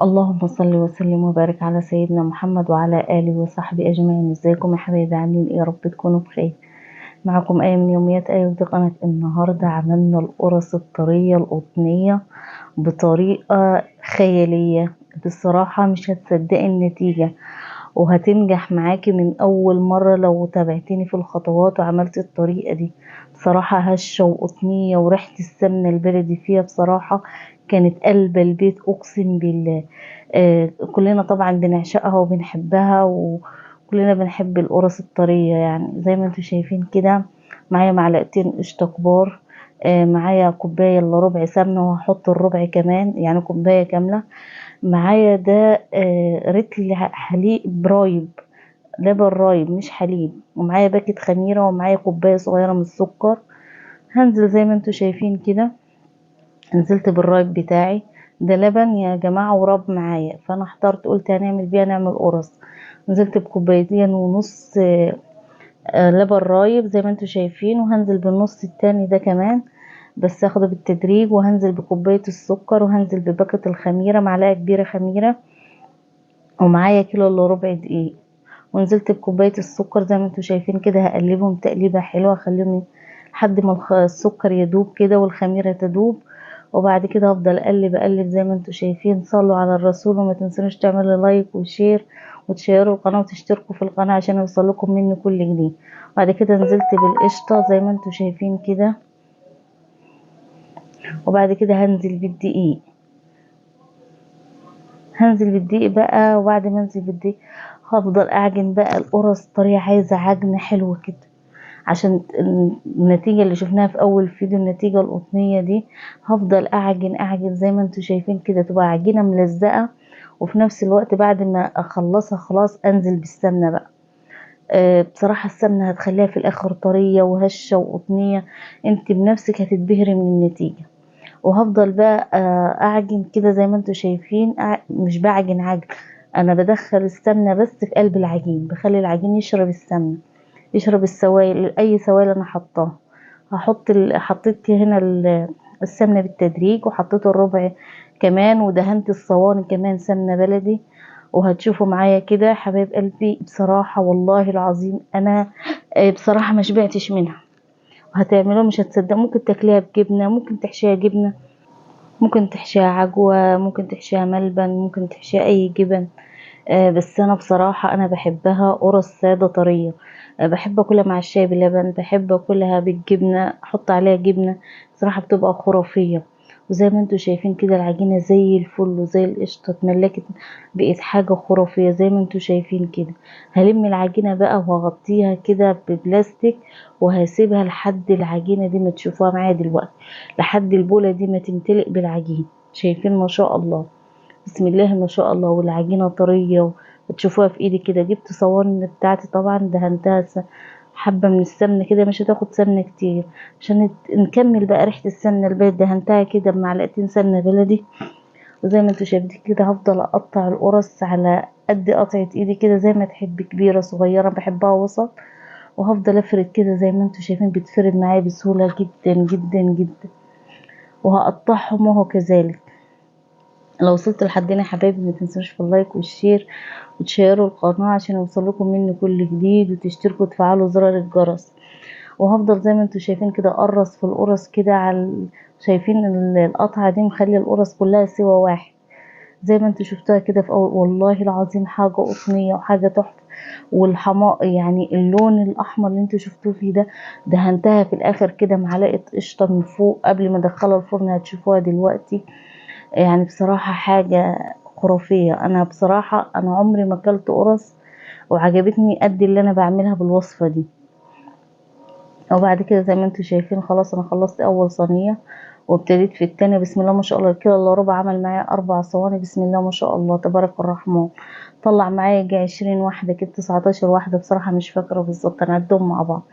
اللهم صل وسلم وبارك على سيدنا محمد وعلى آله وصحبه أجمعين. ازيكم يا حبايبي؟ عاملين ايه؟ يا رب تكونوا بخير. معكم آية من يوميات آية ودي قناة. النهاردة عملنا القرص الطرية القطنية بطريقة خيالية. بصراحة مش هتصدقي النتيجة، وهتنجح معاكي من أول مرة لو تابعتيني في الخطوات وعملت الطريقة دي. بصراحة هشة وقطنية، وريحة السمنة البلدي فيها بصراحة كانت قلب البيت، أقسم بالله. كلنا طبعا بنعشقها وبنحبها، وكلنا بنحب القرص الطرية. يعني زي ما انتم شايفين كده، معايا معلقتين قشطة كبار، معايا كوباية الا ربع سمنة، وهحط الربع كمان يعني كوباية كاملة. معايا ده رتل حليب رايب، لبن رايب مش حليب. ومعايا باكت خميرة، ومعايا كوباية صغيرة من السكر. هنزل زي ما انتم شايفين كده، نزلت بالرايب بتاعي. ده لبن يا جماعة وراب معايا، فانا احترت قلت هنعمل بيها نعمل قرص. نزلت بكوبايتين ونص لبن رايب زي ما انتم شايفين، وهنزل بالنص التاني ده كمان، بس اخده بالتدريج. وهنزل بكوباية السكر، وهنزل بباكة الخميرة، معلقة كبيرة خميرة. ومعايا كيلو الا ربع دقيق. ونزلت بكوباية السكر زي ما انتم شايفين كده، هقلبهم تقليبة حلوة، اخليهم لحد ما السكر يدوب كده والخميرة تدوب. وبعد كده هفضل اقلب اقلب زي ما انتم شايفين. صلوا على الرسول، وما تنسونوش تعملوا لايك وشير، وتشيروا القناة وتشتركوا في القناة عشان يوصلكم مني كل جديد. بعد كده نزلت بالقشطة زي ما انتم شايفين كده. وبعد كده هنزل بالدقيق بقى. وبعد ما انزل بالدقيق هفضل اعجن بقى القرص طريقة، عايزة عجن حلو كده عشان النتيجة اللي شفناها في اول فيديو، النتيجة القطنية دي. هفضل اعجن زي ما انتم شايفين كده، تبقى عجينة ملزقة. وفي نفس الوقت بعد ما اخلصها خلاص انزل بالسمنة بقى. بصراحة السمنة هتخليها في الاخر طرية وهشة وقطنية. انت بنفسك هتتبهري من النتيجة. وهفضل بقى اعجن كده زي ما انتم شايفين. مش بعجن عجن، انا بدخل السمنة بس في قلب العجين، بخلي العجين يشرب السمنة، يشرب السوائل، اي سوائل انا حطاها. حطيت هنا السمنة بالتدريج، وحطيت الربع كمان، ودهنت الصواني كمان سمنة بلدي. وهتشوفوا معايا كده حبايب قلبي، بصراحة والله العظيم انا بصراحة ما شبعتش منها. وهتعملوها مش هتصدق، ممكن تاكليها بجبنة، ممكن تحشيها جبنة، ممكن تحشيها عجوة، ممكن تحشيها ملبن، ممكن تحشيها اي جبن. بس انا بصراحة انا بحبها قرص سادة طرية. بحب اكلها مع الشاي بلبن، بحب اكلها بالجبنة، احط عليها جبنة. بصراحة بتبقى خرافية. وزي ما انتوا شايفين كده العجينة زي الفل وزي القشطة اتملكت، بقت حاجة خرافية زي ما انتوا شايفين كده. هلم العجينة بقى وهغطيها كده ببلاستيك، وهسيبها لحد العجينة دي ما تشوفوها معايا دلوقتي، لحد البولة دي ما تمتلئ بالعجين. شايفين ما شاء الله، بسم الله ما شاء الله. والعجينة طرية، وتشوفوها في ايدي كده. جبت صواني بتاعتي طبعا، دهنتها حبة من السمنة كده، مش هتاخد سمنة كتير عشان نكمل بقى ريحة السمنة البلدي. دهنتها كده بمعلقتين سمنة بلدي. وزي ما انتوا شايفين كده هفضل اقطع القرص على قد قطعة ايدي كده، زي ما تحب، كبيرة صغيرة، بحبها وسط. وهفضل افرد كده زي ما انتوا شايفين، بتفرد معايا بسهولة جدا جدا جدا. وهقطعهم وهو كذلك. لو وصلت لحد هنا يا حبايبي، ما تنسوش في اللايك والشير، وتشيروا القناة عشان يوصلكم مني كل جديد، وتشتركوا وتفعلوا زرار الجرس. وهفضل زي ما انتوا شايفين كده اقرص في القرص كده شايفين القطعة دي مخلي القرص كلها سوا واحد، زي ما انتوا شفتوها كده في اول. والله العظيم حاجة قطنية وحاجة تحفة. والحماء يعني اللون الاحمر اللي انتوا شفتوه فيه ده، دهنتها في الاخر كده معلقة قشطة من فوق قبل ما ادخلها الفرن، هتشوفوها دلوقتي. يعني بصراحة حاجة خرافية. انا بصراحة انا عمري ما اكلت قرص وعجبتني قد اللي انا بعملها بالوصفة دي. وبعد كده زي ما انتوا شايفين خلاص انا خلصت اول صينية، وابتديت في التانية. بسم الله ما شاء الله، الكيلو الا ربع عمل معايا 4 صواني. بسم الله ما شاء الله تبارك الرحمن. طلع معايا يجي 20 واحدة كده، 19 واحدة بصراحة مش فاكرة بالظبط، انا عدهم مع بعض.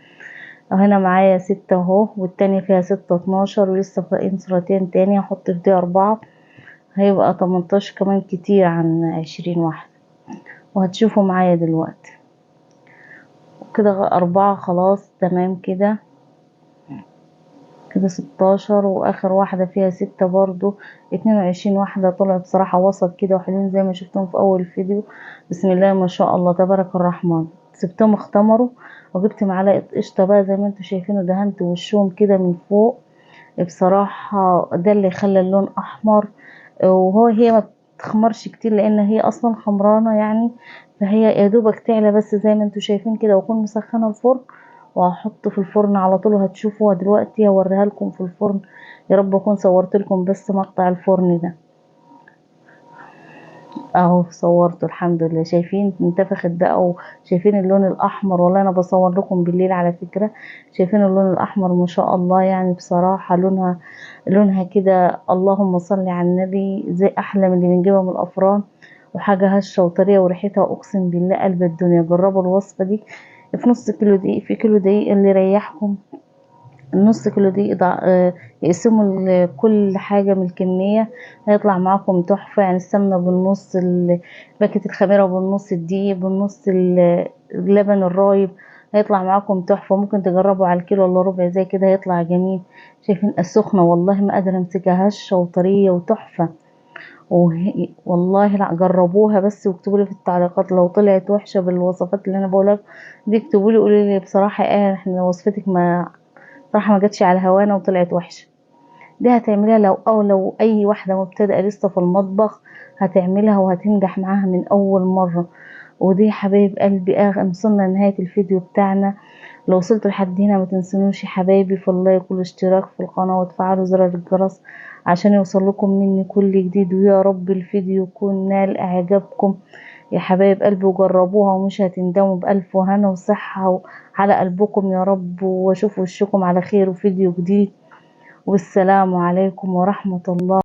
هنا معايا 6 اهو، والتانية فيها 6 12، ولسه باقيين صورتين تاني هحط في دي 4. هيبقى 18 كمان، كتير عن 20 واحدة. وهتشوفوا معايا دلوقتي كده 4 خلاص تمام كده. كده 16، واخر واحدة فيها 6 برضو. 22 واحدة طلعوا بصراحة وسط كده وحلوين زي ما شفتهم في اول الفيديو. بسم الله ما شاء الله تبارك الرحمن. سبتهم اختمروا، وجبت معلقة قشطة بقى زي ما انتوا شايفين، ودهنت وشهم كده من فوق. بصراحة ده اللي خلى اللون احمر. هي ما بتخمرش كتير لان هي اصلا خمرانة يعني، فهي يا دوبك تعلى بس زي ما انتوا شايفين كده. واكون مسخنة الفرن وهحطه في الفرن على طول، وهتشوفوها دلوقتي هوريها لكم في الفرن. يا رب اكون صورت لكم بس مقطع الفرن ده اهو، صورته الحمد لله. شايفين انتفخت بقى، وشايفين اللون الاحمر. والله انا بصور لكم بالليل على فكرة. شايفين اللون الاحمر ما شاء الله، يعني بصراحة لونها كده اللهم صل على النبي، زي احلى من اللي بنجيبها من الافران. وحاجة هشة وطرية، وريحتها اقسم بالله قلب الدنيا. جربوا الوصفة دي في نص كيلو دقيق، في كيلو دقيق اللي يريحكم. النص كيلو دي يقسموا كل حاجة من الكمية، هيطلع معاكم تحفة. يعني السمنة بالنص، باكت الخميرة بالنص، الدقيق بالنص، اللبن الرايب، هيطلع معاكم تحفة. ممكن تجربوا على الكيلو الا ربع زي كده، هيطلع جميل. شايفين السخنة والله ما قادرة امسكها، هشة وطرية وتحفة. والله لا جربوها بس، واكتبوا لي في التعليقات لو طلعت وحشة بالوصفات اللي انا بقولها دي. اكتبوا لي قولوا لي بصراحة ايه احنا وصفتك ما صراحة ما جاتش على هوانا وطلعت وحشة. دي هتعملها لو اي واحدة مبتدئة لسه في المطبخ هتعملها وهتنجح معاها من اول مرة. ودي حبايب قلبي وصلنا لنهاية الفيديو بتاعنا. لو وصلتوا لحد هنا ما تنسونوش يا حبايبي في اللايك والاشتراك في القناة، وتفعلوا زر الجرس عشان يوصل لكم مني كل جديد. ويا رب الفيديو يكون نال اعجابكم يا حبايب قلبي، وجربوها ومش هتندموا. بألف وهنا وصحة على قلبكم يا رب، واشوف وشكم على خير وفيديو جديد. والسلام عليكم ورحمة الله.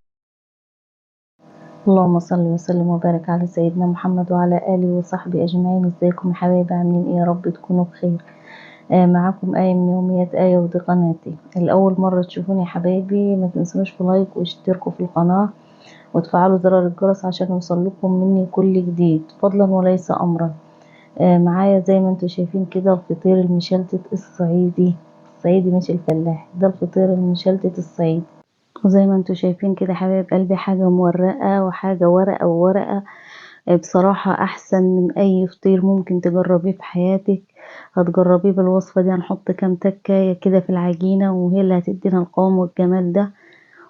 اللهم صل وسلم وبارك على سيدنا محمد وعلى آله وصحبه أجمعين. ازيكم يا حبايبي عاملين ايه؟ يا رب تكونوا بخير. معاكم آية من يوميات آية، ودي قناتي. الأول مرة تشوفوني يا حبايبي ما تنسونوش في لايك واشتركوا في القناة، وتفعلوا زرار الجرس عشان يوصل لكم مني كل جديد فضلا وليس أمرا. معايا زي ما انتوا شايفين كده الفطير المشلتت الصعيدي مش الفلاح، ده الفطير المشلتت الصعيدي. وزي ما انتوا شايفين كده حبايب قلبي، حاجة مورقة وحاجة ورقة وورقة. بصراحة احسن من اي فطير ممكن تجربيه في حياتك. هتجربيه بالوصفة دي. هنحط كام تكاية كده في العجينة، وهي اللي هتدينا القوام والجمال ده.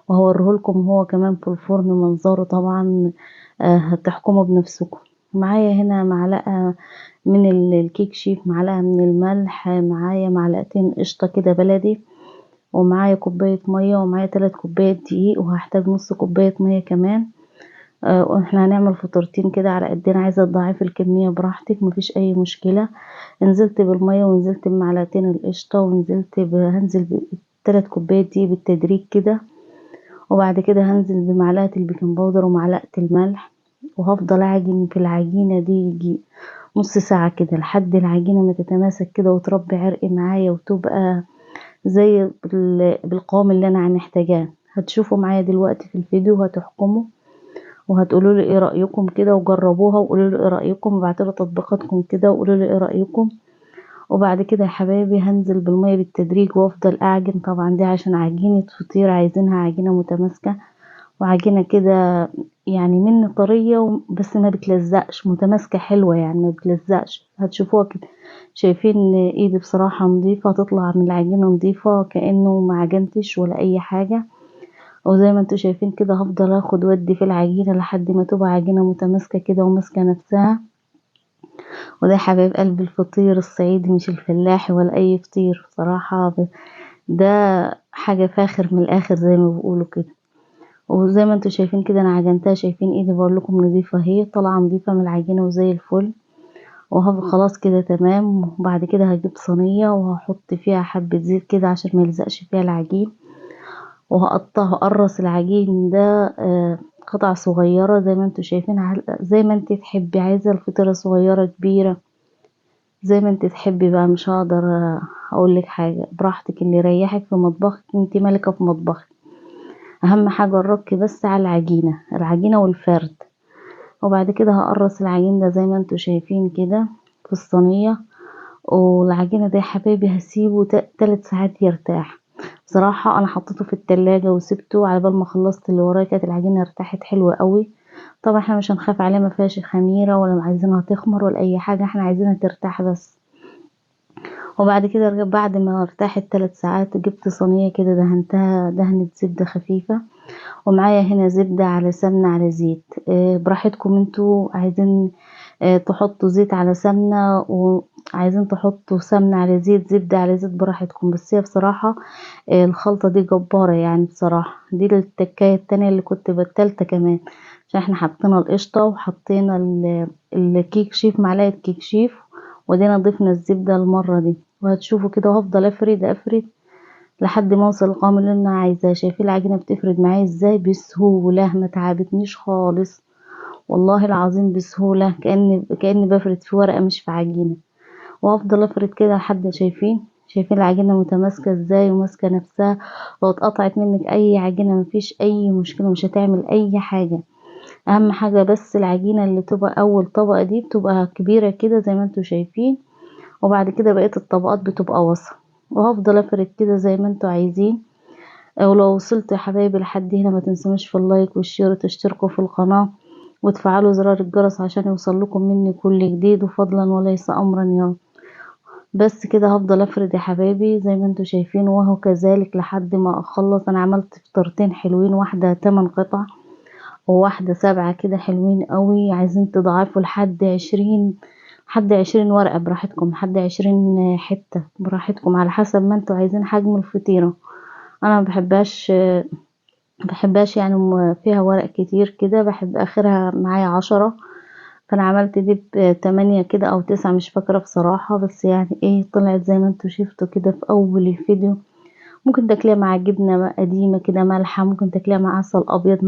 وهوريهولكم هو كمان في الفرن منظره طبعا. هتحكموا بنفسكم. معايا هنا معلقة من الكيك شيف، معلقة من الملح، معايا معلقتين قشطة كده بلدي، ومعايا كوباية مية، ومعايا 3 كوبايات دقيق، وهحتاج نص كوباية مية كمان. واحنا هنعمل فطرتين كده على قدنا. عايزة تضاعفي الكمية براحتك مفيش اي مشكلة. نزلت بالمية، ونزلت بمعلقتين القشطة، هنزل ب3 كوبايات دقيق بالتدريج كده. وبعد كده هنزل بمعلقة البيكنج باودر ومعلقة الملح، وهفضل اعجن في العجينة دي يجي نص ساعة كده لحد العجينة ما تتماسك كده وتربي عرق معايا، وتبقى زي بالقوام اللي انا محتاجاه. هتشوفوا معايا دلوقتي في الفيديو وهتحكموا، وهتقولوا لي ايه رأيكم كده، وجربوها وقولوا لي ايه رأيكم، وبعتلي تطبيقاتكم كده وقولوا لي ايه رأيكم. وبعد كده يا حبايبي هنزل بالمية بالتدريج وافضل اعجن. طبعا دي عشان عجينة فطير عايزينها عجينة متماسكة، وعجينة كده يعني مني طرية بس ما بتلزقش، متماسكة حلوة يعني ما بتلزقش. هتشوفوها كده. شايفين ايدي بصراحة نظيفة، تطلع من العجينة نظيفة كأنه ما عجنتش ولا اي حاجة. وزي ما انتوا شايفين كده هفضل اخد ودي في العجينة لحد ما تبقى عجينة متماسكة كده وماسكة نفسها. وده حبايب قلب الفطير الصعيدي مش الفلاحي ولا اي فطير بصراحة. ده حاجة فاخر من الاخر زي ما بيقولوا كده. وزي ما انتوا شايفين كده انا عجنتها. شايفين ايدي بقول لكم نظيفة، هي طالعة نظيفة من العجينة وزي الفل. خلاص كده تمام. وبعد كده هجيب صينية وهحط فيها حبة زيت كده عشان ما يلزقش فيها العجين. هقرص العجين ده قطع صغيرة زي ما انتوا شايفين، زي ما انت تحبي. عايزة الفطيرة صغيرة كبيرة زي ما انت تحبي بقى. مش هقدر اقول لك حاجة، براحتك اللي يريحك في مطبخك. انت مالكة في مطبخك. اهم حاجة الرك بس على العجينة والفرد. وبعد كده هقرص العجين ده زي ما انتوا شايفين كده في الصينية. والعجينة ده يا حبايبي هسيبه 3 ساعات يرتاح. بصراحة انا حطيته في التلاجة وسبته على بال ما خلصت اللي ورايا. كانت العجينة ارتاحت حلوة قوي. طبعا احنا مش هنخاف عليها، ما فيهاش خميرة ولا عايزينها تخمر ولا اي حاجة، احنا عايزينها ترتاح بس. وبعد كده بعد ما ارتاحت 3 ساعات جبت صينية كده دهنتها دهنة زبدة خفيفة، ومعايا هنا زبدة على سمنة على زيت. براحتكم انتوا عايزين تحطوا زيت على سمنة، وعايزين تحطوا سمنة على زيت، زبدة على زيت، براحتكم. بس هي بصراحة الخلطة دي جبارة يعني. بصراحة دي التكاية التانية اللي كنت بالتالتة كمان، عشان احنا حطينا القشطة وحطينا الكيك شيف، معلقة كيك شيف، ودينا ضفنا الزبدة المرة دي. وهتشوفوا كده، وهفضل افرد لحد ما اوصل القوام اللي انا عايزاه. شايفين العجينة بتفرد معايا ازاي بسهولة، ما تعبتنيش خالص والله العظيم، بسهولة، كأني بفرد في ورقة مش في عجينة. وافضل افرد كده لحد، شايفين العجينة متماسكة ازاي وماسكة نفسها. لو اتقطعت منك اي عجينة مفيش اي مشكلة، مش هتعمل اي حاجة. اهم حاجة بس العجينة اللي تبقى اول طبقة دي بتبقى كبيرة كده زي ما انتوا شايفين، وبعد كده بقية الطبقات بتبقى وسط. وهفضل افرد كده زي ما انتوا عايزين. ولو وصلت يا حبايبي لحد هنا ما تنسونيش في اللايك والشير وتشتركوا في القناة وتفعلوا زرار الجرس عشان يوصل لكم مني كل جديد، وفضلا وليس امرا يا رب. بس كده هفضل افرد يا حبايبي زي ما انتوا شايفين، وهو كذلك لحد ما اخلص. انا عملت فطرتين حلوين، واحدة 8 قطع وواحدة 7 كده، حلوين قوي. عايزين تضاعفوا لحد 20 ورقة براحتكم، لحد 20 حتة براحتكم، على حسب ما انتوا عايزين حجم الفطيرة. انا ما بحبهاش يعني فيها ورق كتير كده، بحب اخرها معايا 10. فانا عملت دي ب8 كده او 9، مش فاكرة بصراحة. بس يعني ايه، طلعت زي ما انتوا شفتوا كده في اول الفيديو. ممكن تاكليها مع جبنة قديمة كده مالحة، ممكن تاكليها مع عسل ابيض،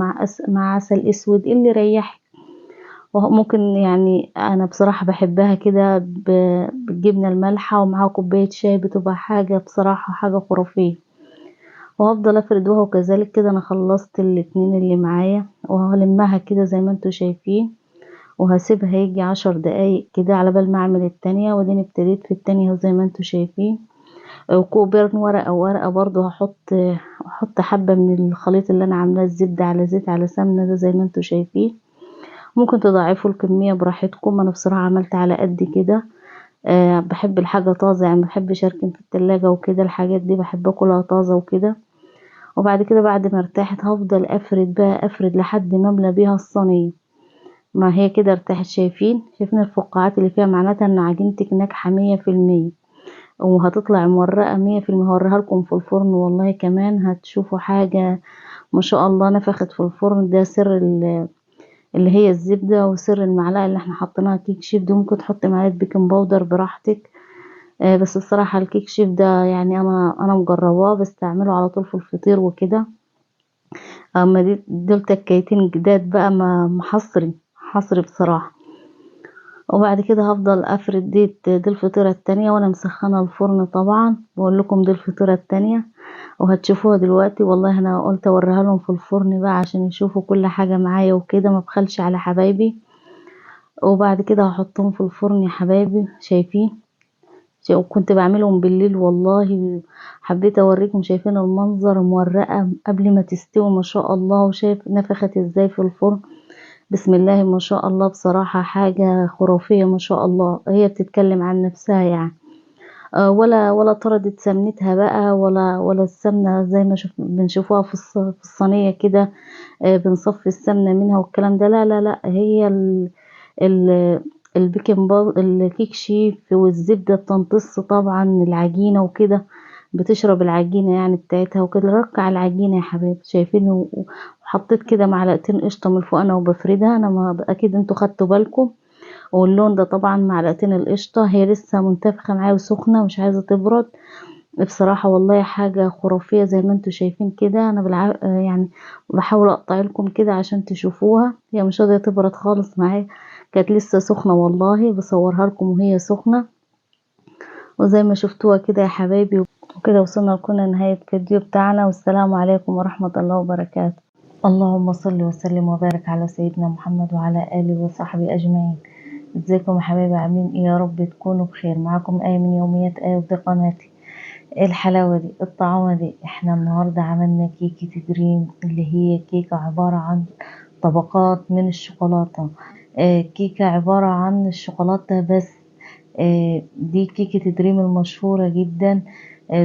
مع عسل اسود، اللي يريحك. وممكن يعني انا بصراحة بحبها كده بالجبنة المالحة ومعاها كوباية شاي، بتبقى حاجة بصراحة حاجة خرافية. وهفضل افرد، وهو كذلك كده. انا خلصت الاتنين اللي معايا، وهلمها كده زي ما انتوا شايفين، وهسيبها يجي 10 دقايق كده على بال ما اعمل التانية. وديني ابتديت في التانية زي ما انتوا شايفين. وكوبرن ورقة ورقة برضو هحط حبة من الخليط اللي انا عاملاه، الزبدة على زيت على سمنة ده زي ما انتوا شايفين. ممكن تضاعفوا الكمية براحتكم. انا بصراحة عملت على قد كده. بحب الحاجة طازة يعني، مبحبش اركن في التلاجة وكده. الحاجات دي بحب اكلها طازة وكده. وبعد كده بعد ما ارتاحت هفضل افرد لحد ما املى بيها الصينية. ما هي كده ارتاحت. شايفين الفقاعات اللي فيها، معناتها ان عجينتك ناجحة 100%، وهتطلع مورقة 100%. هوريها لكم في الفرن والله، كمان هتشوفوا حاجة ما شاء الله نفخت في الفرن. ده سر اللي هي الزبدة، وسر المعلقة اللي احنا حطيناها كيك شيف دي. ممكن تحطي معلقة بيكنج باودر براحتك. بس الصراحة الكيك شيف ده يعني انا مجرباه، بستعمله على طول في الفطير وكده. اما دول تكايتين جداد بقى، ما حصري بصراحة. وبعد كده هفضل افرد دي الفطيرة التانية، وانا مسخنة الفرن طبعا. بقول لكم دي الفطيرة التانية، وهتشوفوها دلوقتي. والله انا قلت اوريها لهم في الفرن بقى عشان يشوفوا كل حاجة معايا وكده، ما بخلش على حبايبي. وبعد كده هحطهم في الفرن يا حبايبي. شايفين؟ وكنت بعملهم بالليل والله. حبيت اوريكم. شايفين المنظر؟ مورقة قبل ما تستوي ما شاء الله. وشايف نفخت ازاي في الفرن؟ بسم الله ما شاء الله. بصراحة حاجة خرافية ما شاء الله. هي بتتكلم عن نفسها يعني. ولا طردت سمنتها بقى، ولا السمنة زي ما بنشوفوها في الصينية كده. بنصفي السمنة منها والكلام ده. لا لا لا، هي ال الكيك شيف والزبدة بتمتص طبعا العجينة وكده، بتشرب العجينة يعني بتاعتها وكده. رقع العجينة يا حبايبي. شايفين؟ وحطيت كده معلقتين قشطة من فوق انا وبفردها. انا ما اكيد انتوا خدتوا بالكم. واللون ده طبعا معلقتين القشطة. هي لسه منتفخة معايا وسخنة، مش عايزة تبرد. بصراحة والله حاجة خرافية زي ما انتوا شايفين كده. انا يعني بحاول اقطع لكم كده عشان تشوفوها. هي مش راضية تبرد خالص معايا، كانت لسه سخنة والله. بصورها لكم وهي سخنة. وزي ما شفتوها كده يا حبايبي. وكده وصلنا لكنا نهاية الفيديو بتاعنا، والسلام عليكم ورحمة الله وبركاته. اللهم صل وسلم وبارك على سيدنا محمد وعلى آله وصحبه أجمعين. ازيكم يا حبايبي؟ عاملين ايه؟ يا رب تكونوا بخير. معاكم آية من يوميات آية ودي قناتي. الحلاوة دي، الطعامة دي. احنا النهاردة عملنا كيكة دريم، اللي هي كيكة عبارة عن طبقات من الشوكولاتة. كيكة عبارة عن الشوكولاتة بس. دي كيكة دريم المشهورة جدا.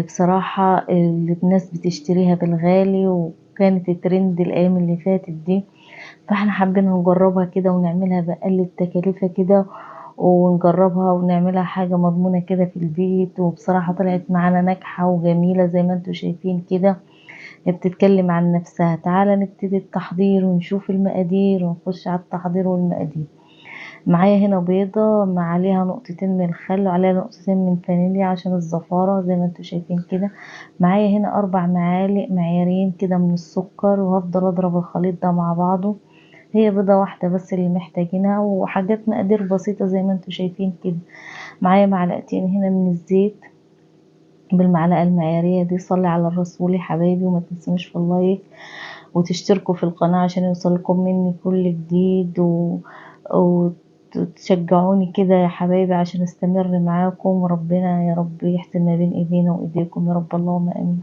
بصراحة الناس بتشتريها بالغالي، وكانت الترند الأيام اللي فاتت دي. فاحنا حابين نجربها كده ونعملها بأقل التكاليف كده، ونجربها ونعملها حاجة مضمونة كده في البيت. وبصراحة طلعت معانا ناجحة وجميلة زي ما انتوا شايفين كده. هي بتتكلم عن نفسها. تعالى نبتدي التحضير ونشوف المقادير ونخش على التحضير والمقادير. معايا هنا بيضة مع عليها نقطتين من الخل وعليها نقطتين من فانيليا عشان الزفارة زي ما انتوا شايفين كده. معايا هنا 4 معالق معيارين كده من السكر، وهفضل اضرب الخليط ده مع بعضه. هي بيضة واحدة بس اللي محتاجينها، وحاجات مقادير بسيطة زي ما انتوا شايفين كده. معايا معلقتين هنا من الزيت بالمعلقة المعيارية دي. صلي على الرسول يا حبايبي، وما تنسونيش في اللايك وتشتركوا في القناة عشان يوصلكم مني كل جديد، وتشجعوني كده يا حبايبي عشان استمر معاكم. وربنا يا رب يحسن ما بين ايدينا وايديكم يا رب، اللهم امين.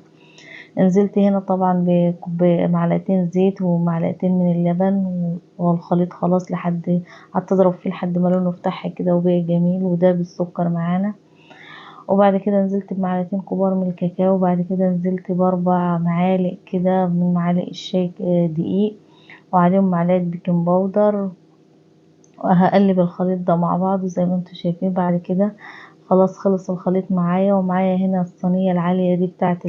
نزلت هنا طبعا بمعلقتين زيت ومعلقتين من اللبن، والخليط خلاص لحد قعدت اضرب فيه لحد ما لونه فتح كده وبقى جميل، وده بالسكر معانا. وبعد كده نزلت بمعلقتين كبار من الكاكاو. وبعد كده نزلت ب4 معالق كده من معالق الشاي دقيق، وعليهم معلقة بيكنج باودر. وهقلب الخليط ده مع بعضه زي ما انتوا شايفين. بعد كده خلاص خلص الخليط معايا. ومعايا هنا الصينية العالية دي بتاعت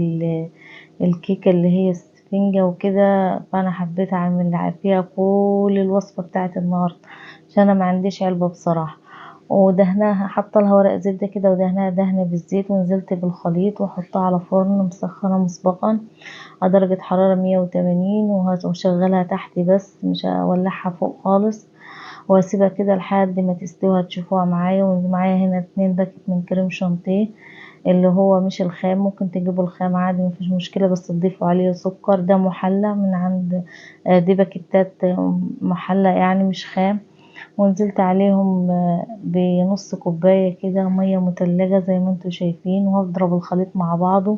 الكيكة اللي هي السفنجة وكده. فانا حبيت اعمل فيها كل الوصفة بتاعت النهاردة عشان انا ما عنديش علبة بصراحة. ودهناها، حاطه لها ورق زبدة كده ودهناها دهنة بالزيت. ونزلت بالخليط واحطها على فرن مسخنة مسبقا على درجة حرارة 180، وشغلها تحت بس مش هولعها فوق خالص. واسيبها كده لحد ما تستوي هتشوفوها معايا. ومعايا هنا 2 باكت من كريم شانتيه، اللي هو مش الخام. ممكن تجيبوا الخام عادي مفيش مشكلة، بس تضيفوا عليه سكر. ده محلى من عند دي باكيتات محلى يعني مش خام. ونزلت عليهم بنص كوباية كده مية متلجة زي ما انتوا شايفين. وهضرب الخليط مع بعضه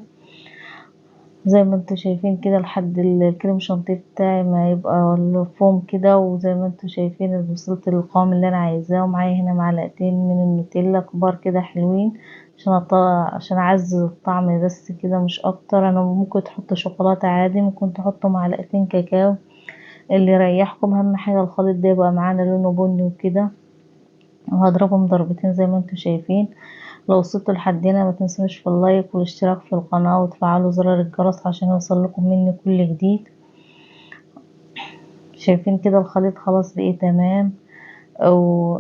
زي ما انتوا شايفين كده لحد الكريم شانتيه بتاعي ما يبقى الفوم كده. وزي ما انتوا شايفين وصلت للقوام اللي انا عايزاه. ومعايا هنا معلقتين من النوتيلا كبار كده حلوين عشان اعزز الطعم بس كده مش اكتر. انا ممكن تحطوا شوكولاتة عادي، ممكن تحطوا معلقتين كاكاو اللي يريحكم. اهم حاجة الخليط ده يبقى معانا لونه بني وكده. وهضربهم ضربتين زي ما انتوا شايفين. لو وصلتوا لحد هنا ما تنسونيش في اللايك والاشتراك في القناة وتفعلوا زرار الجرس عشان يوصلكم مني كل جديد. شايفين كده الخليط خلاص بقى تمام. او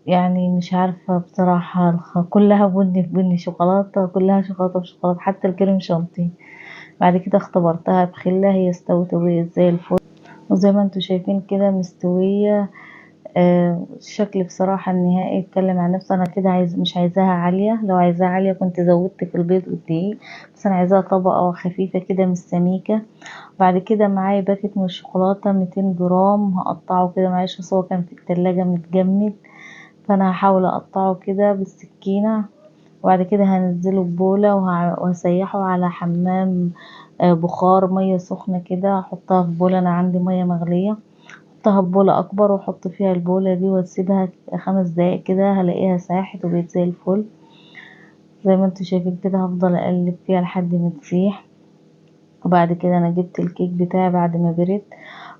يعني مش عارفة بصراحة كلها بني في بني، شوكولاتة كلها شوكولاتة بشوكولاتة حتى الكريم شانتيه. بعد كده اختبرتها بخلة، هي استوت وهي زي الفل. وزي ما انتوا شايفين كده مستوية. الشكل بصراحة النهائي يتكلم عن نفسه. انا كده مش عايزاها عالية. لو عايزاها عالية كنت زودت في البيض والدقيق، بس انا عايزاها طبقة خفيفة كده مش سميكة. بعد كده معايا باكت من الشوكولاتة 200 جرام هقطعه كده. معلش بس هو كان في التلاجة متجمد، فانا هحاول اقطعه كده بالسكينة. وبعد كده هنزله ببولة وهسيحه على حمام بخار مية سخنة كده. احطها في بولة، انا عندي مية مغلية. احطها ببولة اكبر واحط فيها البولة دي واسيبها 5 دقايق كده، هلاقيها ساحت وبقت زي الفل. زي ما انتوا شايفين كده هفضل اقلب فيها لحد ما تسيح. وبعد كده انا جبت الكيك بتاعي بعد ما برد،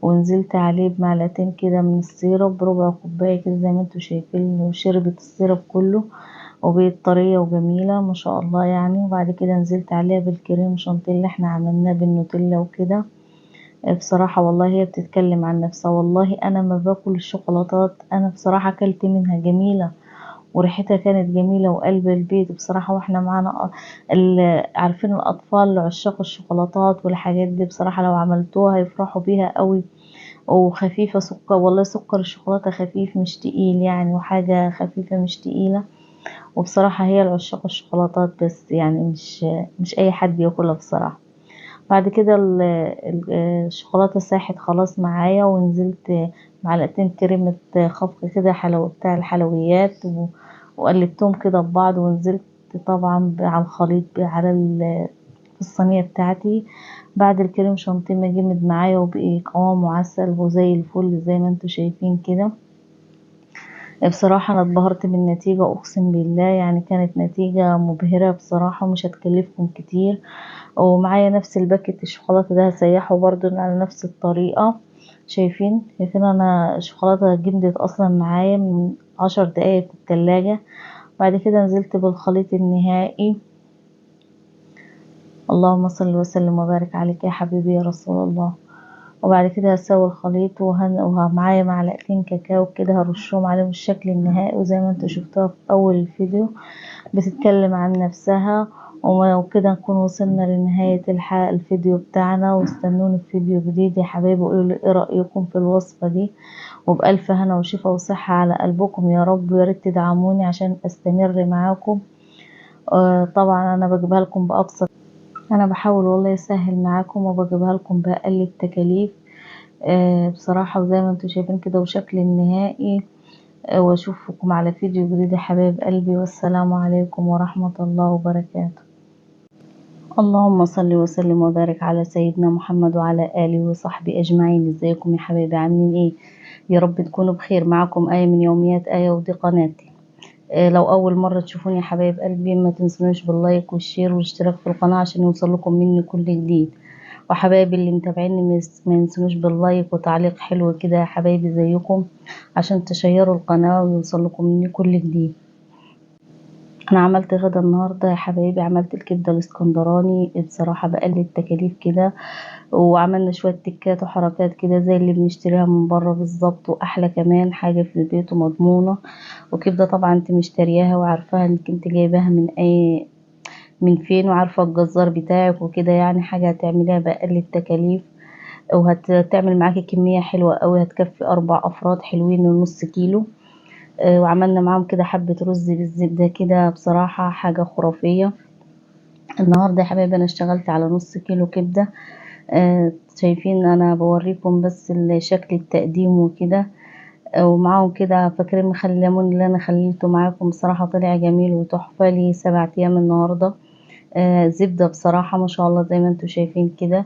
ونزلت عليه بمعلقتين كده من السيرب، ربع كوباية كده زي ما انتوا شايفين. وشربت السيرب كله وبقت طرية وجميلة ما شاء الله يعني. وبعد كده نزلت عليها بالكريم شانتيه اللي احنا عملناه بالنوتيلا وكده. بصراحة والله هي بتتكلم عن نفسها. والله انا ما باكل الشوكولاتات، انا بصراحة اكلت منها جميلة وريحتها كانت جميلة وقلب البيت بصراحة. واحنا معانا عارفين الاطفال عشاق الشوكولاتات والحاجات دي، بصراحة لو عملتوها يفرحوا بيها قوي. وخفيفة سكر، والله سكر الشوكولاتة خفيف مش تقيل يعني، وحاجة خفيفة مش تقيلة. وبصراحة هي العشاق الشوكولاتات بس يعني مش اي حد ياكلها بصراحة. بعد كده الشوكولاتة ساحت خلاص معايا. ونزلت معلقتين كريمة خفق كده بتاع الحلويات وقلبتهم كده ببعض. ونزلت طبعا على الخليط على في الصينية بتاعتي. بعد الكريم شانتيه ما جمد معايا وبقي قوامه عسل وزي الفل زي ما انتوا شايفين كده. بصراحة انا اتبهرت بالنتيجة، اقسم بالله يعني كانت نتيجة مبهرة بصراحة، مش هتكلفكم كتير. ومعايا نفس الباكت الشوكولاتة ده هسيحه برضو على نفس الطريقة. شايفين انا الشوكولاتة جمدت اصلا معايا من 10 دقايق في التلاجة. بعد كده نزلت بالخليط النهائي. اللهم صل وسلم وبارك عليك يا حبيبي يا رسول الله. وبعد كده هسوي الخليط ومعايا معلقتين كاكاو كده هرشهم عليهم الشكل النهائي، وزي ما انتوا شفتوها في اول الفيديو بتتكلم عن نفسها. وكده نكون وصلنا لنهاية الفيديو بتاعنا، واستنوني في فيديو جديد يا حبايبي. قولوا لي ايه رأيكم في الوصفة دي، وبألف هنا وشفا وصحة على قلبكم يا رب. ويا ريت تدعموني عشان استمر معاكم. طبعا انا بجيبها لكم بأبسط، انا بحاول والله يسهل معاكم وبجيبها لكم بأقل التكاليف. بصراحة وزي ما انتوا شايفين كده وشكل النهائي. واشوفكم على فيديو جديد يا حبايب قلبي، والسلام عليكم ورحمة الله وبركاته. اللهم صل وسلم وبارك على سيدنا محمد وعلى آله وصحبه أجمعين. ازيكم يا حبايبي، عاملين ايه؟ يا رب تكونوا بخير. معكم آية من يوميات آية، ودي قناتي. لو أول مرة تشوفوني يا حبايب قلبي ما تنسونوش باللايك والشير والاشتراك في القناة عشان يوصلكم مني كل جديد. وحبايبي اللي متابعيني ما ينسونوش باللايك وتعليق حلو كده يا حبايبي زيكم، عشان تشيروا القناة ويوصلكم مني كل جديد. انا عملت غدا النهارده يا حبايبي، عملت الكبده الاسكندراني بصراحه بقلل التكاليف كده. وعملنا شويه تكات وحركات كده زي اللي بنشتريها من بره بالظبط، واحلى كمان حاجه في البيت ومضمونه. وكبده طبعا انت مشترياها وعارفاها انك انت جايباها من فين، وعارفه الجزار بتاعك وكده، يعني حاجه هتعمليها بأقل التكاليف. وهتعمل معاكي كميه حلوه قوي، هتكفي 4 افراد حلوين ونص كيلو. وعملنا معاهم كده حبة رز بالزبدة كده، بصراحة حاجة خرافية. النهاردة يا حبايبي أنا اشتغلت على نص كيلو كبدة. شايفين أنا بوريكم بس شكل التقديم وكده. ومعاهم كده فاكرين مخلي الليمون اللي أنا خليته معاكم، بصراحة طلع جميل وتحفة. لي 7 أيام النهاردة. زبدة بصراحة ما شاء الله زي ما انتوا شايفين كده.